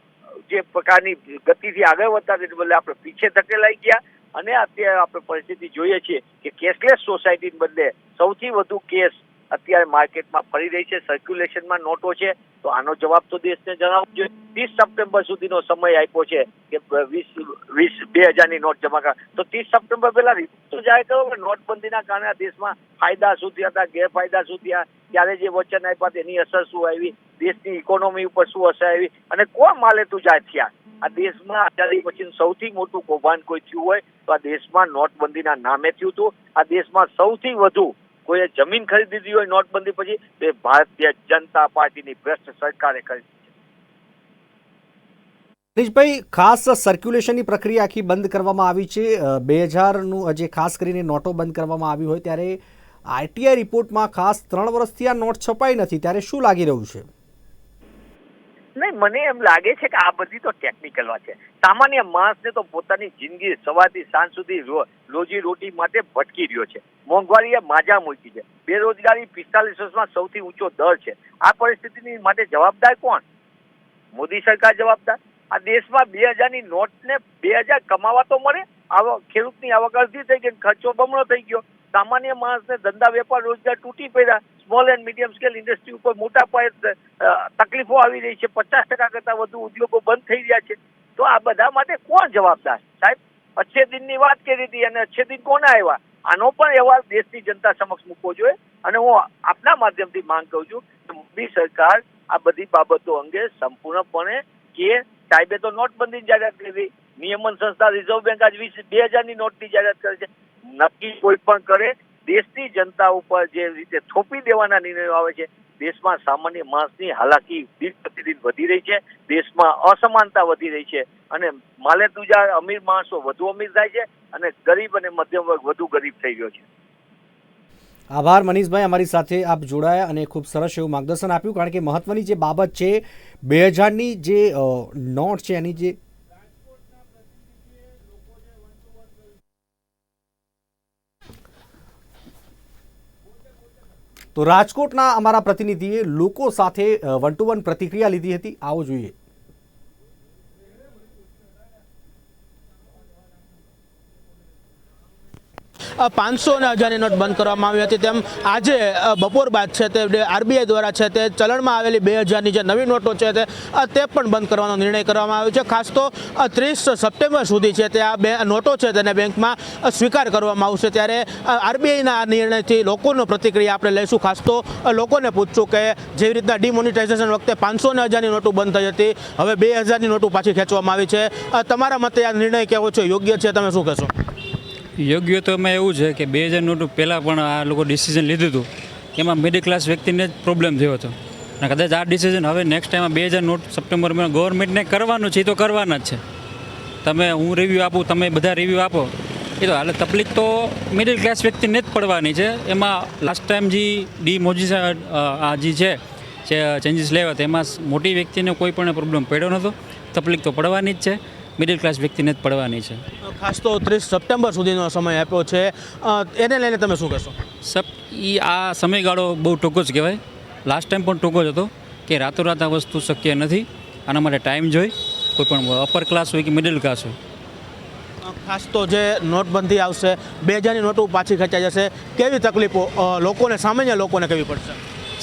જે પ્રકારની ગતિથી આગળ વધતા બદલે આપણે પીછે ધકેલાઈ ગયા. અને અત્યારે આપણે પરિસ્થિતિ જોઈએ છીએ કે કેશલેસ સોસાયટીને બદલે સૌથી વધુ કેશ અત્યારે માર્કેટમાં ફરી રહી છે, સર્ક્યુલેશનમાં નોટો છે. તો આનો જવાબ તો દેશને જણાવવો જોઈએ. 30 સપ્ટેમ્બર સુધીનો સમય આપ્યો છે કે 20,000ની નોટ જમા કર. તો 30 સપ્ટેમ્બર પહેલા રિપોર્ટ જાહેર કરો કે નોટબંધીના કારણે આ દેશમાં ફાયદા શું થયા હતા, ગેરફાયદા શું થયા, ત્યારે જે વચન આપ્યા તેની અસર શું આવી, દેશની ઇકોનોમી ઉપર શું અસર આવી અને કોણ માલે તુજા થયા. આ દેશમાં આઝાદી પછી સૌથી મોટું કૌભાંડ કોઈ થયું હોય તો આ દેશમાં નોટબંધીના નામે થયું હતું. આ દેશમાં સૌથી વધુ કોઈએ જમીન ખરીદી દીધી હોય નોટબંધી પછી તે ભારતીય જનતા પાર્ટીની ભ્રષ્ટ સરકારે કરી. હરીશભાઈ, ખાસ સર્ક્યુલેશનની પ્રક્રિયા આખી બંધ કરવામાં આવી છે. 2000નું જે ખાસ કરીને નોટો બંધ કરવામાં આવી હોય ત્યારે RTI રિપોર્ટમાં ખાસ 3 વર્ષથી આ નોટ છપાઈ નથી, ત્યારે શું લાગી રહ્યું છે? નહીં, મને એમ લાગે છે કે આ બધી તો ટેકનિકલ વાત છે. સામાન્ય માણસને તો પોતાની જિંદગી સવારથી સાંજ સુધી રોજી રોટી માટે ભટકી રહ્યો છે. મોંઘવારીએ માજા મૂકી છે. બેરોજગારી 45 વર્ષમાં સૌથી ઊંચો દર છે. આ પરિસ્થિતિની માટે જવાબદાર કોણ? મોદી સરકાર જવાબદાર. આ દેશમાં 2000ની નોટને 2000 કમાવા તો મળે. ખેડૂતની આવક અડધી થઈ ગઈ, ખર્ચો બમણો થઈ ગયો. સામાન્ય માણસને ધંધા વેપાર રોજગાર તૂટી પડ્યા. Small and medium scale industry ઉપર મોટા પાયે તકલીફો આવી રહી છે. 50% કરતાં વધુ ઉદ્યોગો બંધ થઈ રહ્યા છે. તો આ બધા માટે કોણ જવાબદાર? સાહેબ, અચ્છે દિનની વાત કરી હતી અને અચ્છે દિન કોને આવ્યા? આનો પણ અહેવાલ દેશની જનતા સમક્ષ મૂકવો જોઈએ. અને હું આપના માધ્યમથી માંગ કરું છું કે મોદી સરકાર આ બધી બાબતો અંગે સંપૂર્ણપણે કે સાહેબે તો નોટબંધીની જાહેરાત કરી, નિયમન સંસ્થા રિઝર્વ બેંક આજ 2000ની નોટની જાહેરાત કરે છે. નક્કી કોઈ પણ કરે, દેશની જનતા ઉપર જે રીતે થોપી દેવાના નિર્ણયો આવે છે, દેશમાં સામાન્ય માણસની હાલાકી દિન પ્રતિદિન વધી રહી છે. દેશમાં અસમાનતા વધી રહી છે અને માલે તુજા અમીર માણસો વધુ અમીર થાય છે અને ગરીબ અને મધ્યમ વર્ગ વધુ ગરીબ થઈ રહ્યો છે. આભાર મનીષભાઈ, અમારી સાથે આપ જોડાયા અને ખૂબ સરસ એવું માર્ગદર્શન આપ્યું. કારણ કે મહત્વની જે બાબત છે 2000ની જે નોટ છે એની જે તો રાજકોટના અમારા પ્રતિનિધિએ લોકો સાથે 1-to-1 પ્રતિક્રિયા લીધી હતી. આવો જોઈએ. 500 અને 1000ની નોટ બંધ કરવામાં આવી હતી, તેમ આજે બપોર બાદ છે તે RBI દ્વારા છે તે ચલણમાં આવેલી 2000ની જે નવી નોટો છે તે પણ બંધ કરવાનો નિર્ણય કરવામાં આવ્યો છે. ખાસ તો 30 સપ્ટેમ્બર સુધી છે તે આ નોટો છે તેને બેંકમાં સ્વીકાર કરવામાં આવશે. ત્યારે RBIના આ નિર્ણયથી લોકોનો પ્રતિક્રિયા આપણે લઈશું. ખાસ તો લોકોને પૂછશું કે જેવી રીતના ડિમોનિટાઇઝેશન વખતે 500 અને 1000ની નોટો બંધ થઈ હતી, હવે 2000ની નોટો પાછી ખેંચવામાં આવી છે. તમારા મતે આ નિર્ણય કેવો છે, યોગ્ય છે, તમે શું કહેશો? યોગ્ય તો એમાં એવું છે કે 2000 નોટ પહેલાં પણ આ લોકો ડિસિઝન લીધું હતું, એમાં મિડલ ક્લાસ વ્યક્તિને જ પ્રોબ્લેમ થયો હતો. અને કદાચ આ ડિસિઝન હવે નેક્સ્ટ ટાઈમ 2000 નોટ સપ્ટેમ્બરમાં ગવર્મેન્ટને કરવાનું છે, એ તો કરવાના જ છે. હું રિવ્યૂ આપું, તમે બધા રિવ્યૂ આપો, એ તો હાલે તકલીફ તો મિડલ ક્લાસ વ્યક્તિને જ પડવાની છે. એમાં લાસ્ટ ટાઈમ જે ડીમોજી આ જે છે જે ચેન્જીસ લેવા તેમાં મોટી વ્યક્તિને કોઈ પણ પ્રોબ્લેમ પડ્યો નહોતો. તકલીફ તો પડવાની જ છે, મિડલ ક્લાસ વ્યક્તિને જ પડવાની છે. ખાસ તો 30 સપ્ટેમ્બર સુધીનો સમય આપ્યો છે, એને લઈને તમે શું કહેશો? આ સમયગાળો બહુ ટૂંકો જ કહેવાય. લાસ્ટ ટાઈમ પણ ટૂંકો જ હતો કે રાતોરાત આ વસ્તુ શક્ય નથી. આના માટે ટાઈમ જોઈ, કોઈ પણ અપર ક્લાસ હોય કે મિડલ ક્લાસ હોય. ખાસ તો જે નોટબંધી આવશે, 2000ની નોટો પાછી ખેંચાઈ જશે, કેવી તકલીફો લોકોને, સામાન્ય લોકોને કેવી પડશે?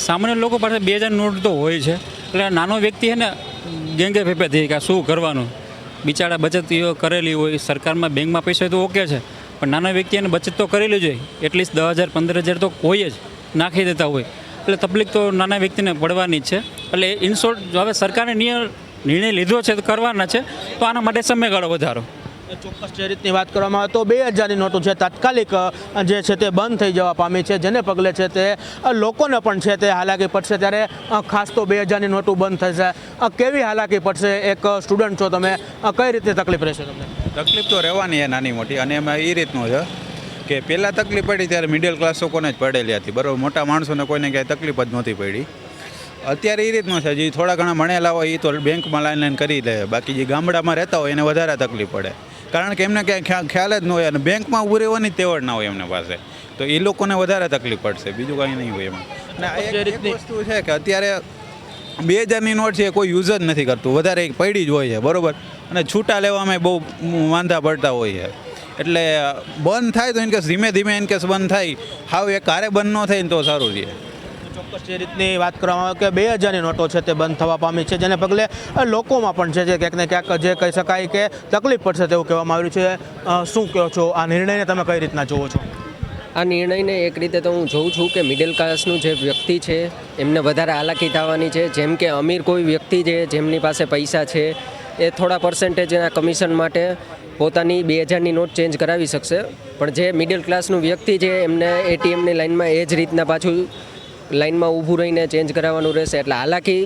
સામાન્ય લોકો પાસે 2000 નોટ તો હોય છે, એટલે નાનો વ્યક્તિ છે ને ગેંગે ફેફે થઈ કે આ શું કરવાનું. બિચારા બચત કરેલી હોય, સરકારમાં બેંકમાં પૈસા હોય તો ઓકે છે, પણ નાના વ્યક્તિ એને બચત તો કરેલી જોઈએ. એટલીસ્ટ 10,000 15,000 તો કોઈ જ નાખી દેતા હોય, એટલે તકલીફ તો નાના વ્યક્તિને પડવાની જ છે. એટલે ઇન શોર્ટ, જો હવે સરકારે નિર્ણય લીધો છે તો કરવાના છે, તો આના માટે સમયગાળો વધારો. ચોક્કસ જે રીતની વાત કરવામાં આવે તો 2000ની નોટો છે તાત્કાલિક જે છે તે બંધ થઈ જવા પામી છે, જેને પગલે છે તે લોકોને પણ છે તે હાલાકી પડશે. ત્યારે ખાસ તો 2000ની નોટો બંધ થશે, કેવી હાલાકી પડશે? એક સ્ટુડન્ટ છો તમે, કઈ રીતે તકલીફ રહેશે તમને? તકલીફ તો રહેવાની છે નાની મોટી, અને એમાં એ રીતનું છે કે પહેલાં તકલીફ પડી ત્યારે મિડલ ક્લાસ લોકોને જ પડેલી હતી, બરાબર. મોટા માણસોને કોઈને ક્યાંય તકલીફ જ નહોતી પડી. અત્યારે એ રીતનું છે, જે થોડા ઘણા ભણેલા હોય એ તો બેંકમાં લાઈન કરી લે, બાકી જે ગામડામાં રહેતા હોય એને વધારે તકલીફ પડે, કારણ કે એમને ક્યાંય ખ્યાલ જ ન હોય અને બેંકમાં ઊભું રહેવાની તેવડ ના હોય એમને પાસે, તો એ લોકોને વધારે તકલીફ પડશે, બીજું કાંઈ નહીં હોય એમાં. અને એક વસ્તુ છે કે અત્યારે 2000ની નોટ છે કોઈ યુઝ જ નથી કરતું, વધારે પડી જ હોય છે, બરાબર. અને છૂટા લેવામાં બહુ વાંધા પડતા હોય છે, એટલે બંધ થાય તો ઇનકેસ ધીમે ધીમે ઇનકેસ બંધ થાય, હાવ એક હારે બંધ ન થાય ને તો સારું રહે. ચોક્કસ જે રીતની વાત કરવામાં આવે કે 2000ની નોટો છે તે બંધ થવા પામી છે, જેને પગલે લોકોમાં પણ છે જે ક્યાંક ને ક્યાંક જે કહી શકાય કે તકલીફ પડશે તેવું કહેવામાં આવ્યું છે. શું કહો છો, આ નિર્ણયને તમે કઈ રીતના જોવો છો? આ નિર્ણયને એક રીતે તો હું જોઉં છું કે મિડલ ક્લાસનું જે વ્યક્તિ છે એમને વધારે હાલાકી થવાની છે. જેમ કે અમીર કોઈ વ્યક્તિ છે જેમની પાસે પૈસા છે એ થોડા પર્સન્ટેજના કમિશન માટે પોતાની 2000ની નોટ ચેન્જ કરાવી શકશે, પણ જે મિડલ ક્લાસનું વ્યક્તિ છે એમને એટીએમની લાઇનમાં એ જ રીતના પાછું લાઇનમાં ઊભું રહીને ચેન્જ કરાવવાનું રહેશે. એટલે હાલાકી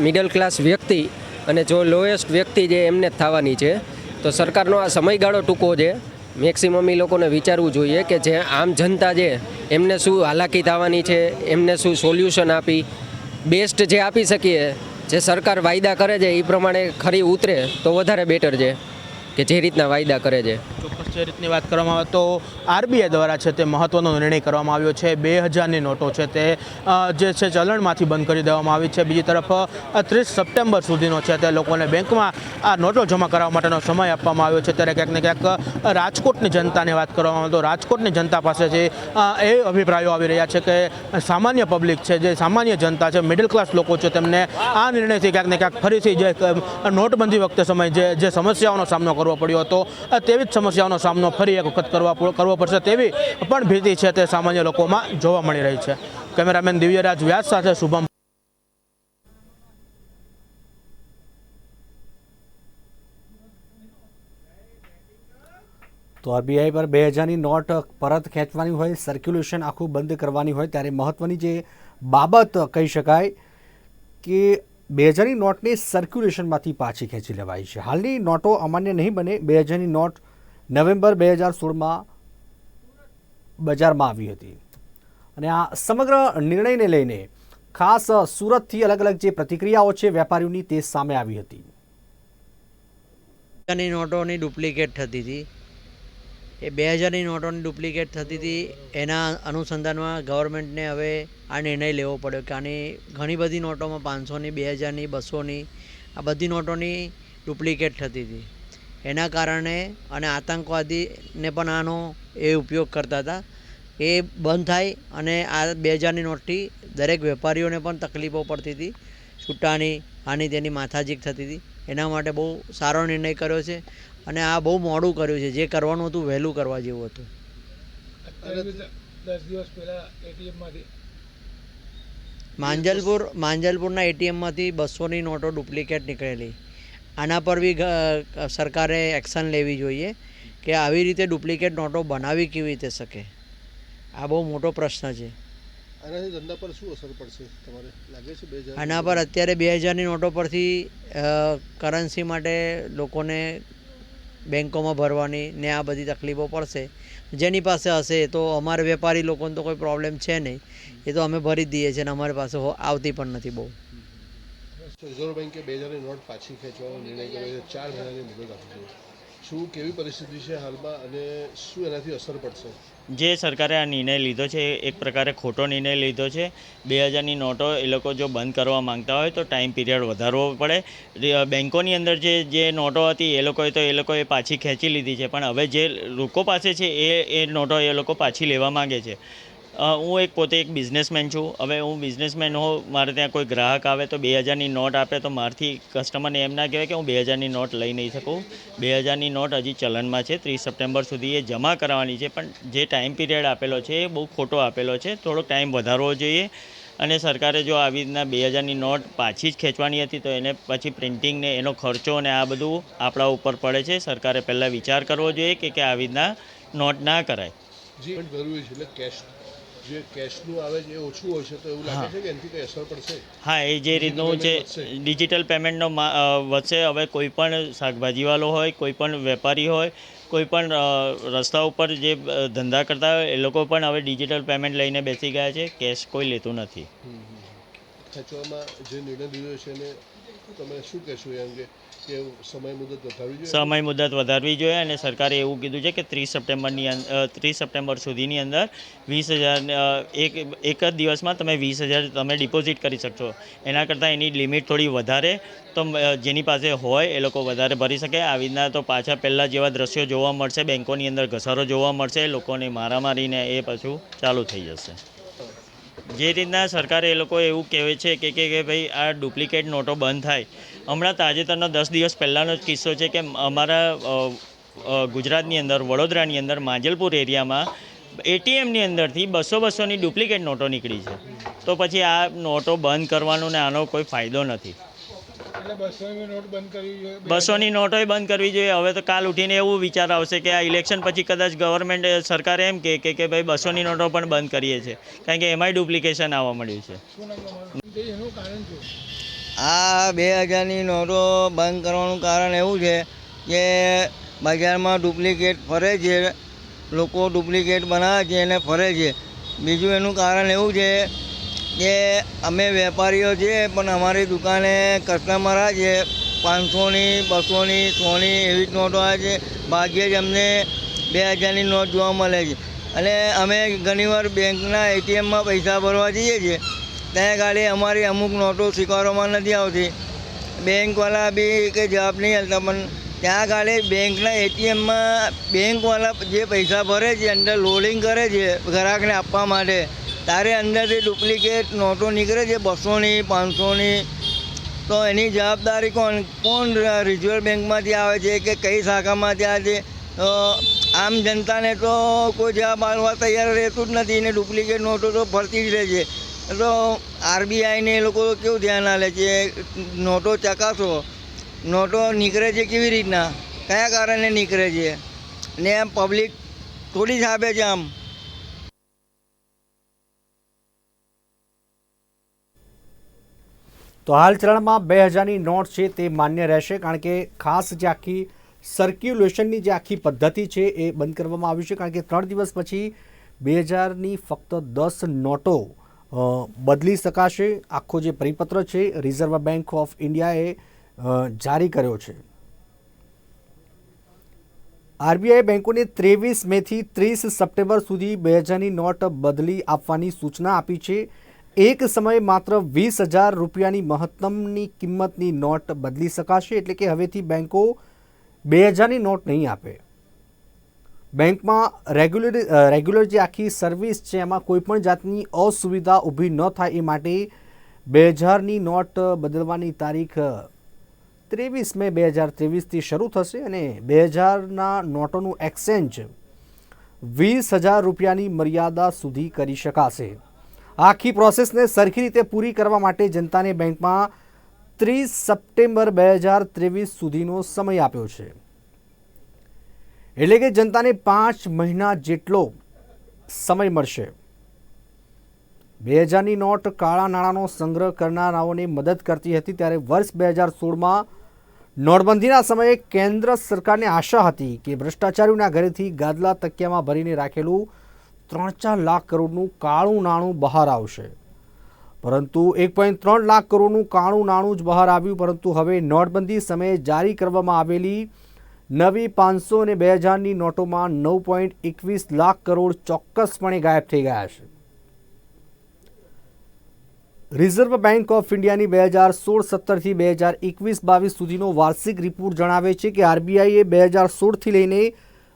મિડલ ક્લાસ વ્યક્તિ અને જો લોએસ્ટ વ્યક્તિ છે એમને જ થવાની છે. તો સરકારનો આ સમયગાળો ટૂંકો છે, મેક્સિમમ એ લોકોને વિચારવું જોઈએ કે જે આમ જનતા છે એમને શું હાલાકી થવાની છે, એમને શું સોલ્યુશન આપી બેસ્ટ જે આપી શકીએ, જે સરકાર વાયદા કરે છે એ પ્રમાણે ખરી ઉતરે તો વધારે બેટર છે કે જે રીતના વાયદા કરે છે. ચોક્કસ જે રીતની વાત કરવામાં આવે તો આરબીઆઈ દ્વારા છે તે મહત્ત્વનો નિર્ણય કરવામાં આવ્યો છે. 2000ની નોટો છે તે જે છે ચલણમાંથી બંધ કરી દેવામાં આવી છે. બીજી તરફ 30 સપ્ટેમ્બર સુધીનો છે તે લોકોને બેંકમાં આ નોટો જમા કરાવવા માટેનો સમય આપવામાં આવ્યો છે. ત્યારે ક્યાંક ને ક્યાંક રાજકોટની જનતાની વાત કરવામાં આવે તો રાજકોટની જનતા પાસે જે એ અભિપ્રાયો આવી રહ્યા છે કે સામાન્ય પબ્લિક છે, જે સામાન્ય જનતા છે, મિડલ ક્લાસ લોકો છે, તેમને આ નિર્ણયથી ક્યાંક ને ક્યાંક ફરીથી જે નોટબંધી વખતે સમય જે સમસ્યાઓનો સામનો કરવો પડ્યો હતો તેવી જ સમસ્યાઓનો સામનો ફરી એક વખત કરવો પડશે તેવી પણ ભીતિ છે તે સામાન્ય લોકોમાં જોવા મળી રહી છે. કેમેરામેન દિવ્યરાજ વ્યાસ સાથે શુભમ. તો આરબીઆઈ પર 2000ની નોટ પરત ખેંચવાની હોય, સર્ક્યુલેશન આખું બંધ કરવાની હોય, ત્યારે મહત્ત્વની જે બાબત કહી શકાય કે 2000ની નોટને સર્ક્યુલેશનમાંથી પાછી ખેંચી લેવાઈ છે. હાલની નોટો અમાન્ય નહીં બને. 2000ની નોટ નવેમ્બર 2016માં બજારમાં આવી હતી અને આ સમગ્ર નિર્ણયને લઈને ખાસ સુરતથી અલગ અલગ જે પ્રતિક્રિયાઓ છે વેપારીઓની તે સામે આવી હતી. નોટોની ડુપ્લિકેટ થતી હતી, એ 2000ની નોટોની ડુપ્લિકેટ થતી હતી. એના અનુસંધાનમાં ગવર્મેન્ટને હવે આ નિર્ણય લેવો પડ્યો કે આની ઘણી બધી નોટોમાં 500ની, 2000ની, 200ની આ બધી નોટોની ડુપ્લિકેટ થતી હતી. એના કારણે અને આતંકવાદીને પણ આનો એ ઉપયોગ કરતા હતા. એ બંધ થાય અને આ 2000ની નોટથી દરેક વેપારીઓને પણ તકલીફો પડતી હતી, છૂટાની આની તેની માથાજીક થતી હતી. એના માટે બહુ સારો નિર્ણય કર્યો છે અને આ બહુ મોડું કર્યું છે. જે કરવાનું હતું વહેલું કરવા જેવું હતું. 10 દિવસ પહેલા એટીએમમાંથી માંજલપુરના એટીએમમાંથી 200ની નોટો ડુપ્લિકેટ નીકળેલી. આના પર બી સરકારે એક્શન લેવી જોઈએ કે આવી રીતે ડુપ્લિકેટ નોટો બનાવી કેવી રીતે શકે. આ બહુ મોટો પ્રશ્ન છે. આનાથી ધંધા પર શું અસર પડશે તમારે લાગે છે? 2000 આના પર અત્યારે 2000ની નોટો પરથી કરન્સી માટે લોકોને બેંકોમાં ભરવાની ને આ બધી તકલીફો પડશે. જેની પાસે હશે તો અમારે વેપારી લોકોને તો કોઈ પ્રોબ્લેમ છે નહીં, એ તો અમે ભરી જ દઈએ છીએ અને અમારી પાસે આવતી પણ નથી બહુ. રિઝર્વ બેન્કે 2000ની નોટ પાછી ખેંચવાનો નિર્ણય કર્યો છે. 4 મહિનાની મુદત આપી છે. શું કેવી પરિસ્થિતિ છે હાલમાં અને શું એનાથી અસર પડશે? જે સરકારે આ નિર્ણય લીધો છે એ એક પ્રકારે ખોટો નિર્ણય લીધો છે. 2000ની નોટો એ લોકો જો બંધ કરવા માંગતા હોય તો ટાઈમ પીરિયડ વધારવો પડે. બેંકોની અંદર જે નોટો હતી એ લોકોએ પાછી ખેંચી લીધી છે, પણ હવે જે લોકો પાસે છે એ નોટો એ લોકો પાછી લેવા માંગે છે. હું પોતે એક બિઝનેસમેન છું. હવે હું બિઝનેસમેન હોઉં, મારે ત્યાં કોઈ ગ્રાહક આવે તો 2000ની નોટ આપે તો મારથી કસ્ટમરને એમ ના કહેવાય કે હું 2000ની નોટ લઈ નહીં શકું. 2000ની નોટ હજી ચલણમાં છે. 30 સપ્ટેમ્બર સુધી એ જમા કરાવવાની છે, પણ જે ટાઈમ પીરિયડ આપેલો છે એ બહુ ખોટો આપેલો છે. થોડોક ટાઈમ વધારવો જોઈએ. અને સરકારે જો આવી રીતના 2000ની નોટ પાછી જ ખેંચવાની હતી તો એને પછી પ્રિન્ટિંગ ને એનો ખર્ચો ને આ બધું આપણા ઉપર પડે છે. સરકારે પહેલાં વિચાર કરવો જોઈએ કે આવી રીતના નોટ ના કરાય. જી જરૂરી છે, એટલે જે કેશનું આવે છે એ ઓછું હોય છે, તો એવું લાગે છે કે એનાથી કંઈ અસર પડશે? હા, એ જે રીતનું છે ડિજિટલ પેમેન્ટનો વધશે. હવે કોઈ પણ શાકભાજીવાળો હોય, કોઈ પણ વેપારી હોય, કોઈ પણ રસ્તા ઉપર જે ધંધા કરતા હોય એ લોકો પણ હવે ડિજિટલ પેમેન્ટ લઈને બેસી ગયા છે. કેશ કોઈ લેતું નથી. ખેંચવામાં જે નિર્ણય લીધો છે એને તમે શું કહેશો એમ કે સમય મુદત વધારવી જોઈએ? સમય મુદત વધારવી જોઈએ અને સરકારે એવું કીધું છે કે 30 સપ્ટેમ્બર સુધીની અંદર 20,000 એક જ દિવસમાં તમે 20,000 તમે ડિપોઝિટ કરી શકશો. એના કરતાં એની લિમિટ થોડી વધારે તો જેની પાસે હોય એ લોકો વધારે ભરી શકે. આવી રીતના તો પાછા પહેલાં જેવા દ્રશ્યો જોવા મળશે. બેંકોની અંદર ઘસારો જોવા મળશે. લોકોને મારામારીને એ પાછું ચાલુ થઈ જશે. જે રીતના સરકારે એ લોકો એવું કહેવે છે કે ભાઈ આ ડુપ્લિકેટ નોટો બંધ થાય. હમણાં તાજેતરનો 10 દિવસ પહેલાંનો જ કિસ્સો છે કે અમારા ગુજરાતની અંદર વડોદરાની અંદર માંજલપુર એરિયામાં એટીએમની અંદરથી 200-200ની ડુપ્લિકેટ નોટો નીકળી છે. તો પછી આ નોટો બંધ કરવાનો ને આનો કોઈ ફાયદો નથી. 200ની નોટોય બંધ કરવી જોઈએ. હવે તો કાલ ઉઠીને એવું વિચાર આવશે કે આ ઇલેક્શન પછી કદાચ ગવર્મેન્ટ સરકારે એમ કે ભાઈ 200ની નોટો પણ બંધ કરીએ છીએ, કારણ કે એમાંય ડુપ્લિકેશન આવવા મળ્યું છે. આ 2000ની નોટો બંધ કરવાનું કારણ એવું છે કે બજારમાં ડુપ્લિકેટ ફરે છે, લોકો ડુપ્લિકેટ બનાવે છે અને ફરે છે. બીજું એનું કારણ એવું છે કે અમે વેપારીઓ છીએ, પણ અમારી દુકાને કસ્ટમર આવે છે 500ની, 200ની, 100ની એવી જ નોટો આવે છે. ભાગ્યે જ અમને 2000ની નોટ જોવા મળે છે. અને અમે ઘણીવાર બેંકના એટીએમમાં પૈસા ભરવા જઈએ છીએ, ત્યાં ગાડી અમારી અમુક નોટો સ્વીકારવામાં નથી આવતી. બેંકવાળા બી કંઈ જવાબ નહીં આપતા, પણ ત્યાં ગાડી બેંકના એટીએમમાં બેંકવાળા જે પૈસા ભરે છે, અંદર લોડિંગ કરે છે ગ્રાહકને આપવા માટે, ત્યારે અંદરથી ડુપ્લિકેટ નોટો નીકળે છે 200ની, 500ની. તો એની જવાબદારી કોણ રિઝર્વ બેંકમાંથી આવે છે કે કઈ શાખામાંથી આવે છે? તો આમ જનતાને તો કોઈ જવાબ આપવા તૈયાર રહેતું જ નથી ને ડુપ્લિકેટ નોટો તો ફરતી જ રહે છે. તો આરબીઆઈને એ લોકો કેવું ધ્યાન આપે છે, નોટો ચકાસો, નોટો નીકળે છે કેવી રીતના, કયા કારણે નીકળે છે, ને આમ પબ્લિક થોડી જ આપે છે. આમ તો હાલ ચલણમાં 2000ની નોટ છે તે માન્ય રહેશે, કારણ કે ખાસ જે આખી સર્ક્યુલેશનની જે આખી પદ્ધતિ છે એ બંધ કરવામાં આવી છે. કારણ કે 3 દિવસ પછી 2000ની ફક્ત 10 નોટો બદલી શકાશે. આખો જે પરિપત્ર છે રિઝર્વ બેંક ઓફ ઇન્ડિયાએ જારી કર્યો છે. આરબીઆઈ બેંકોને 23 મેથી 30 સપ્ટેમ્બર સુધી 2000ની નોટ બદલી આપવાની સૂચના આપી છે. એક સમયે માત્ર 20,000 રૂપિયાની મહત્તમની કિંમતની નોટ બદલી શકાશે. એટલે કે હવેથી બેંકો 2000ની નોટ નહીં આપે. બેંકમાં રેગ્યુલર જે આખી સર્વિસ છે એમાં કોઈપણ જાતની અસુવિધા ઊભી ન થાય એ માટે 2000ની નોટ બદલવાની તારીખ 23 મે 2023થી શરૂ થશે અને 2000ના નોટોનું એક્સચેન્જ 20,000 રૂપિયાની મર્યાદા સુધી કરી શકાશે. આખી પ્રોસેસને સરખી રીતે પૂરી કરવા માટે જનતાને બેંકમાં 30 સપ્ટેમ્બર 2023 સુધીનો સમય આપ્યો છે. એટલે કે જનતાને 5 મહિના જેટલો સમય મળશે. 2000ની નોટ કાળા નાણાંનો સંગ્રહ કરનારાઓને મદદ કરતી હતી, ત્યારે વર્ષ 2016માં નોટબંધીના સમયે કેન્દ્ર સરકારને આશા હતી કે ભ્રષ્ટાચારીઓના ઘરેથી ગાદલા તકિયામાં ભરીને રાખેલું 3-4 લાખ કરોડનું કાળું નાણું બહાર આવશે, પરંતુ 1.3 લાખ કરોડનું કાળું નાણું જ બહાર આવ્યું. પરંતુ હવે નોટબંધી સમયે જારી કરવામાં આવેલી નવી 500 અને 2000ની નોટોમાં 9.21 લાખ કરોડ ચોક્કસપણે ગાયબ થઈ ગયા છે. રિઝર્વ બેંક ઓફ ઇન્ડિયાની 2016-17થી 2021-22 સુધીનો વાર્ષિક રિપોર્ટ જણાવે છે કે આરબીઆઈએ 2016થી લઈને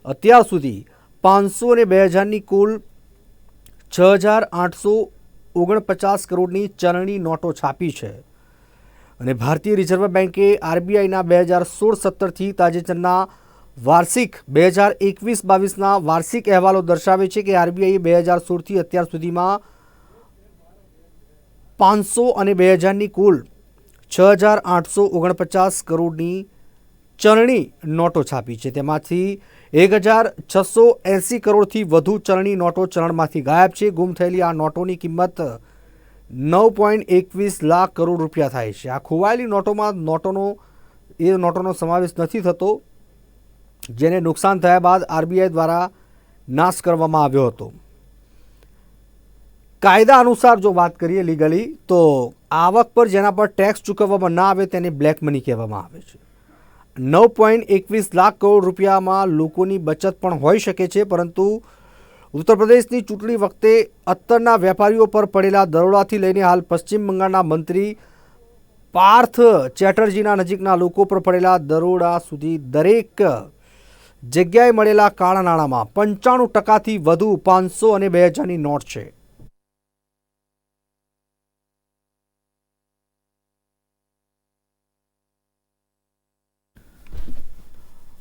અત્યાર સુધી 500 અને 2000ની કુલ 6,849 કરોડની ચલણી નોટો છાપી છે. અને ભારતીય રિઝર્વ બેંકે આરબીઆઈના 2016-17થી તાજેતરના વાર્ષિક 2021-22ના વાર્ષિક અહેવાલો દર્શાવે છે કે આરબીઆઈએ 2016થી અત્યાર સુધીમાં 500 અને 2000ની કુલ 6,849 કરોડની ચલણી નોટો છાપી છે. તેમાંથી 1,680 કરોડથી વધુ ચલણી નોટો ચલણમાંથી ગાયબ છે. ગુમ થયેલી આ નોટોની કિંમત 9.21 લાખ કરોડ રૂપિયા થાય છે. આ ખોવાયેલી નોટોમાં નોટોનો સમાવેશ નથી થતો, જેને નુકસાન થયા બાદ આરબીઆઈ દ્વારા નાશ કરવામાં આવ્યો હતો. કાયદા અનુસાર જો વાત કરીએ લીગલી, તો આવક પર જેના પર ટેક્સ ચૂકવવામાં ના આવે તેને બ્લેક મની કહેવામાં આવે છે. 9.21 લાખ કરોડ રૂપિયામાં લોકોની બચત પણ હોઈ શકે છે, પરંતુ ઉત્તર પ્રદેશની ચૂંટણી વખતે અત્તરના વેપારીઓ પર પડેલા દરોડાથી લઈને હાલ પશ્ચિમ બંગાળના મંત્રી પાર્થ ચેટર્જીના નજીકના લોકો પર પડેલા દરોડા સુધી દરેક જગ્યાએ મળેલા કાળા નાણાંમાં 95%થી વધુ 500 અને 2000ની નોટ છે.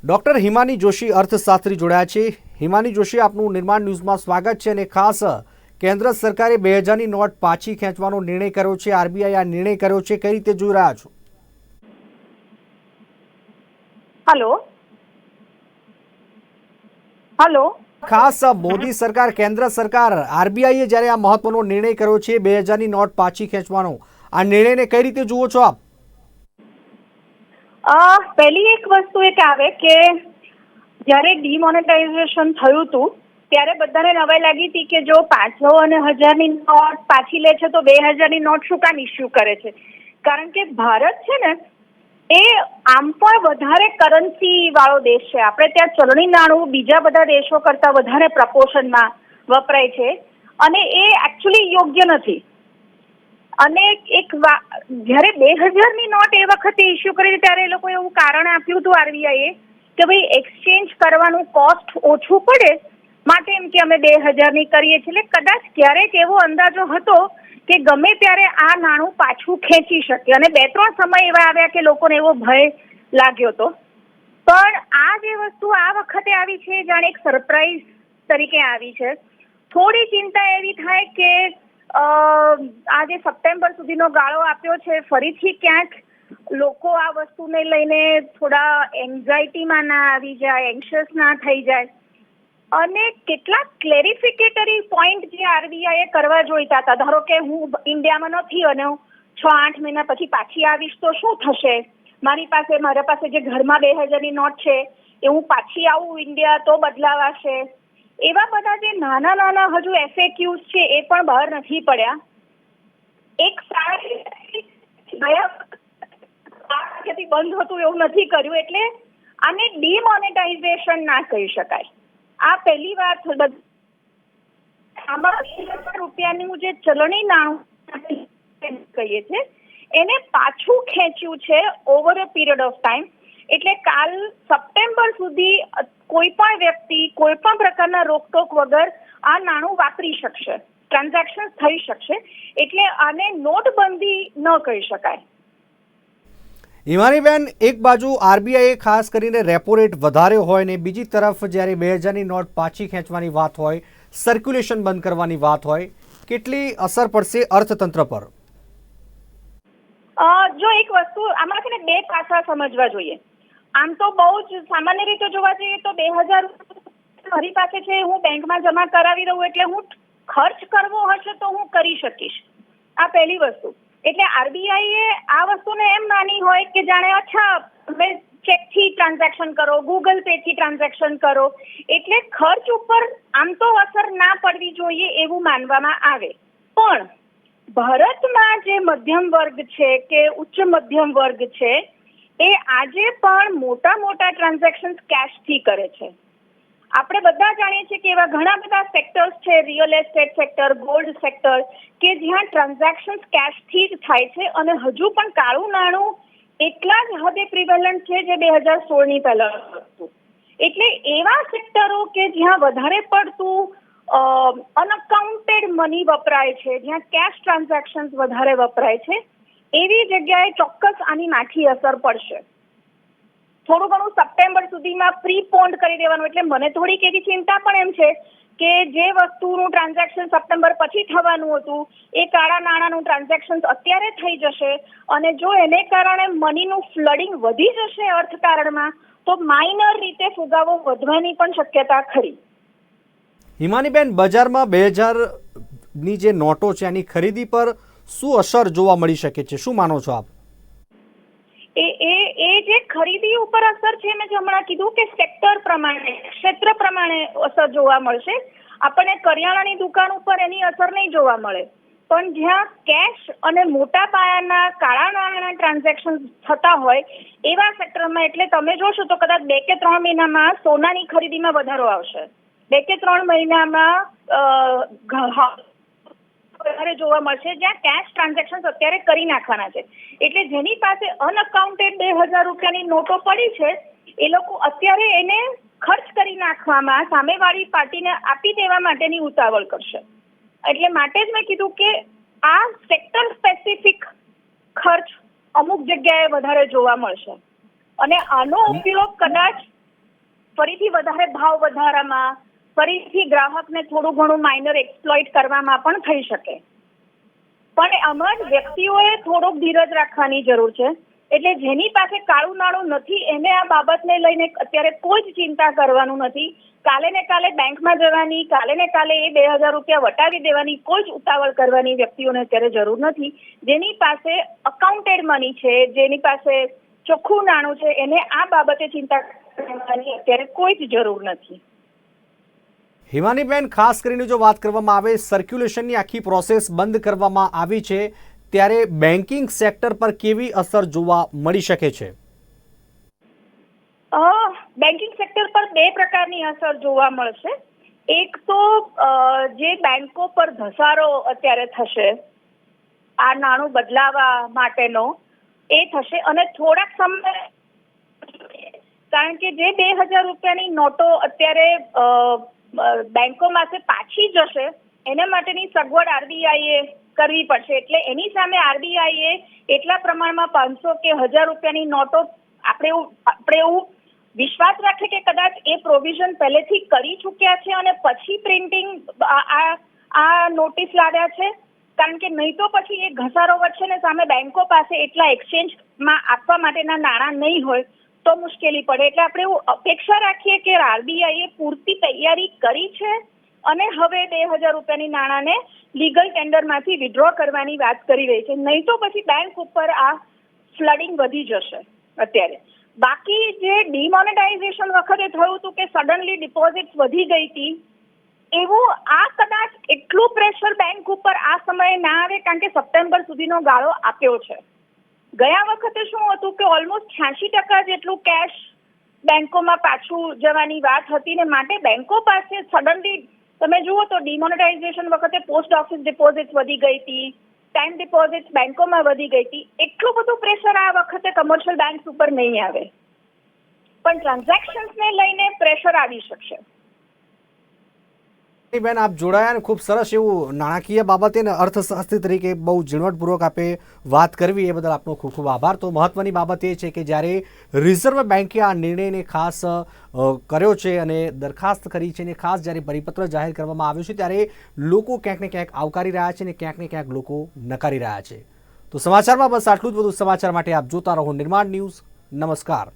ડૉક્ટર હિમાની જોશી અર્થશાસ્ત્રી જોડાયા છે. હિમાની જોશી, આપનું નિર્માણ ન્યૂઝમાં સ્વાગત છે. અને ખાસ કેન્દ્ર સરકારે 2000ની નોટ પાછી ખેંચવાનો નિર્ણય કર્યો છે. આરબીઆઈ આ નિર્ણય કર્યો છે, કઈ રીતે જોઈ રહ્યા છો? હેલો. ખાસ મોદી સરકાર, કેન્દ્ર સરકાર, આરબીઆઈએ જ્યારે આ મહત્વનો નિર્ણય કર્યો છે 2000ની નોટ પાછી ખેંચવાનો, આ નિર્ણયને કઈ રીતે જુઓ છો આપ? પહેલી એક વસ્તુ એક આવે કે જ્યારે ડિમોનેટાઇઝેશન થયું હતું ત્યારે બધાને નવાઈ લાગી હતી કે જો 500 અને 1000ની નોટ પાછી લે છે તો 2000ની નોટ શું કામ ઇસ્યુ કરે છે. કારણ કે ભારત છે ને એ આમ પણ વધારે કરન્સી વાળો દેશ છે. આપણે ત્યાં ચલણી નાણું બીજા બધા દેશો કરતા વધારે પ્રપોર્શનમાં વપરાય છે અને એ એકચ્યુઅલી યોગ્ય નથી. અને એક જ્યારે 2000ની નોટ એ વખતે ઇસ્યુ કરી ત્યારે એ લોકો એવું કારણ આપ્યું હતું આરબીઆઈએ કે ભાઈ એક્સચેન્જ કરવાનું કોસ્ટ ઓછું પડે માટે એમ કે અમે 2000ની કરીએ છીએ. એટલે કદાચ ક્યારેક એવો અંદાજો હતો કે ગમે ત્યારે આ નાણું પાછું ખેંચી શકે. અને 2-3 સમય એવા આવ્યા કે લોકોને એવો ભય લાગ્યો હતો. પણ આ જે વસ્તુ આ વખતે આવી છે જાણે એક સરપ્રાઈઝ તરીકે આવી છે. થોડી ચિંતા એવી થાય કે આ જે સપ્ટેમ્બર સુધીનો ગાળો આપ્યો છે, ફરીથી ક્યાંક લોકો આ વસ્તુને લઈને થોડા એન્ઝાઇટીમાં ના આવી જાય, એન્શિયસ ના થઈ જાય. અને કેટલાક ક્લેરિફિકેટરી પોઈન્ટ જે આરબીઆઈએ કરવા જોઈતા હતા, ધારો કે હું ઇન્ડિયામાં નથી અને 6-8 મહિના પછી પાછી આવીશ તો શું થશે, મારા પાસે જે ઘરમાં 2000ની નોટ છે એ હું પાછી આવું ઇન્ડિયા તો બદલાવ આવશે. એવા બધા જે નાના નાના હજુ FAQs છે એ પણ બહાર નથી પડ્યા. એક બંધ હતું એવું નથી કર્યું, એટલે આને ડિમોનેટાઇઝેશન ના કહી શકાય. આ પહેલી વાત. આમાં 20,000 રૂપિયાનું જે ચલણી નાણું કહીએ છીએ એને પાછું ખેંચ્યું છે over a period of time. એટલે કાલ સપ્ટેમ્બર સુધી કોઈ પણ વ્યક્તિ કોઈ પણ પ્રકારના રોકટોક વગર આ નાણું વાપરી શકશે, ટ્રાન્ઝેક્શન થઈ શકશે. એટલે આને નોટબંધી ન કહી શકાય. હિમાનીબેન, એક બાજુ આરબીઆઈએ ખાસ કરીને રેપો રેટ વધારે હોય ને બીજી તરફ જ્યારે 2000ની નોટ પાછી ખેંચવાની વાત હોય, સર્ક્યુલેશન બંધ કરવાની વાત હોય, કેટલી અસર પડશે અર્થતંત્ર પર? જો એક વસ્તુ આમાં છે ને 2 પાસા સમજવા જોઈએ. આમ તો બહુ જ સામાન્ય રીતે જોવા જઈએ તો 2000 મારી પાસે છે, હું બેંકમાં જમા કરાવી દઉં એટલે હું ખર્ચ કરવો હશે તો હું કરી શકીશ. આ પહેલી વસ્તુ. એટલે આરબીઆઈએ આ વસ્તુને એમ માની હોય કે જાણે અચ્છા તમે ચેકથી ટ્રાન્ઝેક્શન કરો, ગૂગલ પેથી ટ્રાન્ઝેક્શન કરો, એટલે ખર્ચ ઉપર આમ તો અસર ના પડવી જોઈએ એવું માનવામાં આવે. પણ ભારતમાં જે મધ્યમ વર્ગ છે કે ઉચ્ચ મધ્યમ વર્ગ છે એ આજે પણ મોટા મોટા ટ્રાન્ઝેક્શન કેશથી કરે છે. આપણે બધા જાણીએ છીએ કે એવા ઘણા બધા સેક્ટર્સ છે, real estate sector, gold sector, કે જ્યાં ટ્રાન્ઝેક્શન કેશથી જ થાય છે અને હજુ પણ કાળું નાણું એટલા જ હદે પ્રિવેલન્ટ છે જે 2016ની પહેલા હતું. એટલે એવા સેક્ટરો કે જ્યાં વધારે પડતું અનઅકાઉન્ટેડ મની વપરાય છે, જ્યાં કેશ ટ્રાન્ઝેક્શન વધારે વપરાય છે, એવી જગ્યાએ ચોક્કસ આની માઠી અસર પડશે. થોડું ઘણું સપ્ટેમ્બર સુધીમાં પ્રીપોન્ડ કરી દેવાનું. એટલે મને થોડીક એવી ચિંતા પણ એમ છે કે જે વસ્તુનું ટ્રાન્ઝેક્શન સપ્ટેમ્બર પછી થવાનું હતું એ કાળા નાણાંનું ટ્રાન્ઝેક્શન અત્યારે થઈ જશે અને જો એને કારણે મનીનું ફ્લડિંગ વધી જશે અર્થકારણમાં તો માઇનર રીતે ફુગાવો વધવાની પણ શક્યતા ખરી. હિમાનીબેન, બજારમાં 2000ની જે નોટો છે એની ખરીદી પર શું અસર જોવા મળી શકે છે? શું માનો છો આપ? એ જે ખરીદી ઉપર અસર છે, મેં હમણાં કીધું કે સેક્ટર પ્રમાણે, ક્ષેત્ર પ્રમાણે અસર જોવા મળશે. આપણને કરિયાણાની દુકાન ઉપર એની અસર નહીં જોવા મળે, પણ જ્યાં કેશ અને મોટા પાયાના કાળા નાણાંના ટ્રાન્ઝેક્શન થતા હોય એવા સેક્ટરમાં, એટલે તમે જોશો તો કદાચ 2 કે 3 મહિનામાં સોનાની ખરીદીમાં વધારો આવશે. 2 કે 3 મહિનામાં વધારે જોવા મળશે જ્યાં કેશ ટ્રાન્ઝેક્શન અત્યારે કરી નાખવાના છે. એટલે જેની પાસે અનઅકાઉન્ટેડ 2000 રૂપિયાની નોટો પડી છે એ લોકો અત્યારે એને ખર્ચ કરી નાખવામાં, સામેવાળી પાર્ટીને આપી દેવા માટેની ઉતાવળ કરશે. એટલે માટે જ મેં કીધું કે આ સેક્ટર સ્પેસિફિક ખર્ચ અમુક જગ્યાએ વધારે જોવા મળશે અને આનો ઉપયોગ કદાચ ફરીથી વધારે ભાવ વધારામાં, ફરીથી ગ્રાહકને થોડું ઘણું માઇનર એક્સપ્લોઇટ કરવામાં પણ થઈ શકે. પણ આમાં જ વ્યક્તિઓએ થોડોક ધીરજ રાખવાની જરૂર છે. એટલે જેની પાસે કાળું નાણું નથી એને આ બાબતને લઈને અત્યારે કોઈ જ ચિંતા કરવાનું નથી. કાલે ને કાલે બેંકમાં જવાની, કાલે ને કાલે એ 2000 રૂપિયા વટાવી દેવાની કોઈ જ ઉતાવળ કરવાની વ્યક્તિઓને અત્યારે જરૂર નથી. જેની પાસે અકાઉન્ટેડ મની છે, જેની પાસે ચોખ્ખું નાણું છે, એને આ બાબતે ચિંતા કરવાની અત્યારે કોઈ જ જરૂર નથી. હિમાનીબેન, ખાસ કરીને જો વાત કરવામાં આવે, સર્ક્યુલેશનની આખી પ્રોસેસ બંધ કરવામાં આવી છે ત્યારે બેન્કિંગ સેક્ટર પર કેવી અસર જોવા મળી શકે છે? બેન્કિંગ સેક્ટર પર 2 પ્રકારની અસર જોવા મળશે. એક તો જે બેંકો પર ધસારો અત્યારે થશે આ નાણું બદલાવા માટેનો એ થશે અને થોડાક સમય, કારણ કે જે 2000 રૂપિયાની નોટો અત્યારે બેંકોમાંથી પાછી જશે એના માટેની સગવડ આરબીઆઈએ કરવી પડશે. એટલે એની સામે આરબીઆઈએ એટલા પ્રમાણમાં 500 કે 1000 રૂપિયાની નોટો આપણે એવું વિશ્વાસ રાખે કે કદાચ એ પ્રોવિઝન પહેલેથી કરી ચૂક્યા છે અને પછી પ્રિન્ટિંગ આ નોટિસ લાવ્યા છે. કારણ કે નહીં તો પછી એ ઘસારો વધશે ને સામે બેંકો પાસે એટલા એક્સચેન્જમાં આપવા માટેના નાણાં નહીં હોય તો મુશ્કેલી પડે. એટલે આપણે એવું અપેક્ષા રાખીએ કે આરબીઆઈએ પૂરતી તૈયારી કરી છે અને હવે 2000 રૂપિયાની નાણાંને લીગલ ટેન્ડરમાંથી વિડ્રો કરવાની વાત કરી રહી છે. નહીં તો પછી બેંક ઉપર આ ફ્લડિંગ વધી જશે. અત્યારે બાકી જે ડિમોનેટાઇઝેશન વખતે થયું હતું કે સડનલી ડિપોઝિટ્સ વધી ગઈ હતી, એવું આ કદાચ એટલું પ્રેશર બેંક ઉપર આ સમયે ના આવે કારણ કે સપ્ટેમ્બર સુધીનો ગાળો આપ્યો છે. ગયા વખતે શું હતું કે ઓલમોસ્ટ 86% જેટલું કેશ બેંકોમાં પાછું જવાની વાત હતી ને માટે બેંકો પાસે સડનલી તમે જુઓ તો ડિમોનેટાઇઝેશન વખતે પોસ્ટ ઓફિસ ડિપોઝિટ વધી ગઈ હતી, ટાઈમ ડિપોઝિટ બેંકોમાં વધી ગઈ હતી. એટલું બધું પ્રેશર આ વખતે કમર્શિયલ બેંક્સ ઉપર નહીં આવે, પણ ટ્રાન્ઝેક્શન્સને લઈને પ્રેશર આવી શકશે. બેન, આપ જોડાયા અને ખૂબ સરસ એવું નાણાકીય બાબતે અને અર્થશાસ્ત્રી તરીકે બહુ ઝીણવટપૂર્વક આપે વાત કરવી, એ બદલ આપનો ખૂબ ખૂબ આભાર. તો મહત્વની બાબત એ છે કે જ્યારે રિઝર્વ બેન્કે આ નિર્ણયને ખાસ કર્યો છે અને દરખાસ્ત કરી છે અને ખાસ જ્યારે પરિપત્ર જાહેર કરવામાં આવ્યો છે ત્યારે લોકો ક્યાંક ને ક્યાંક આવકારી રહ્યા છે અને ક્યાંક ને ક્યાંક લોકો નકારી રહ્યા છે. તો સમાચારમાં બસ આટલું જ. વધુ સમાચાર માટે આપ જોતા રહો નિર્માણ ન્યૂઝ. નમસ્કાર.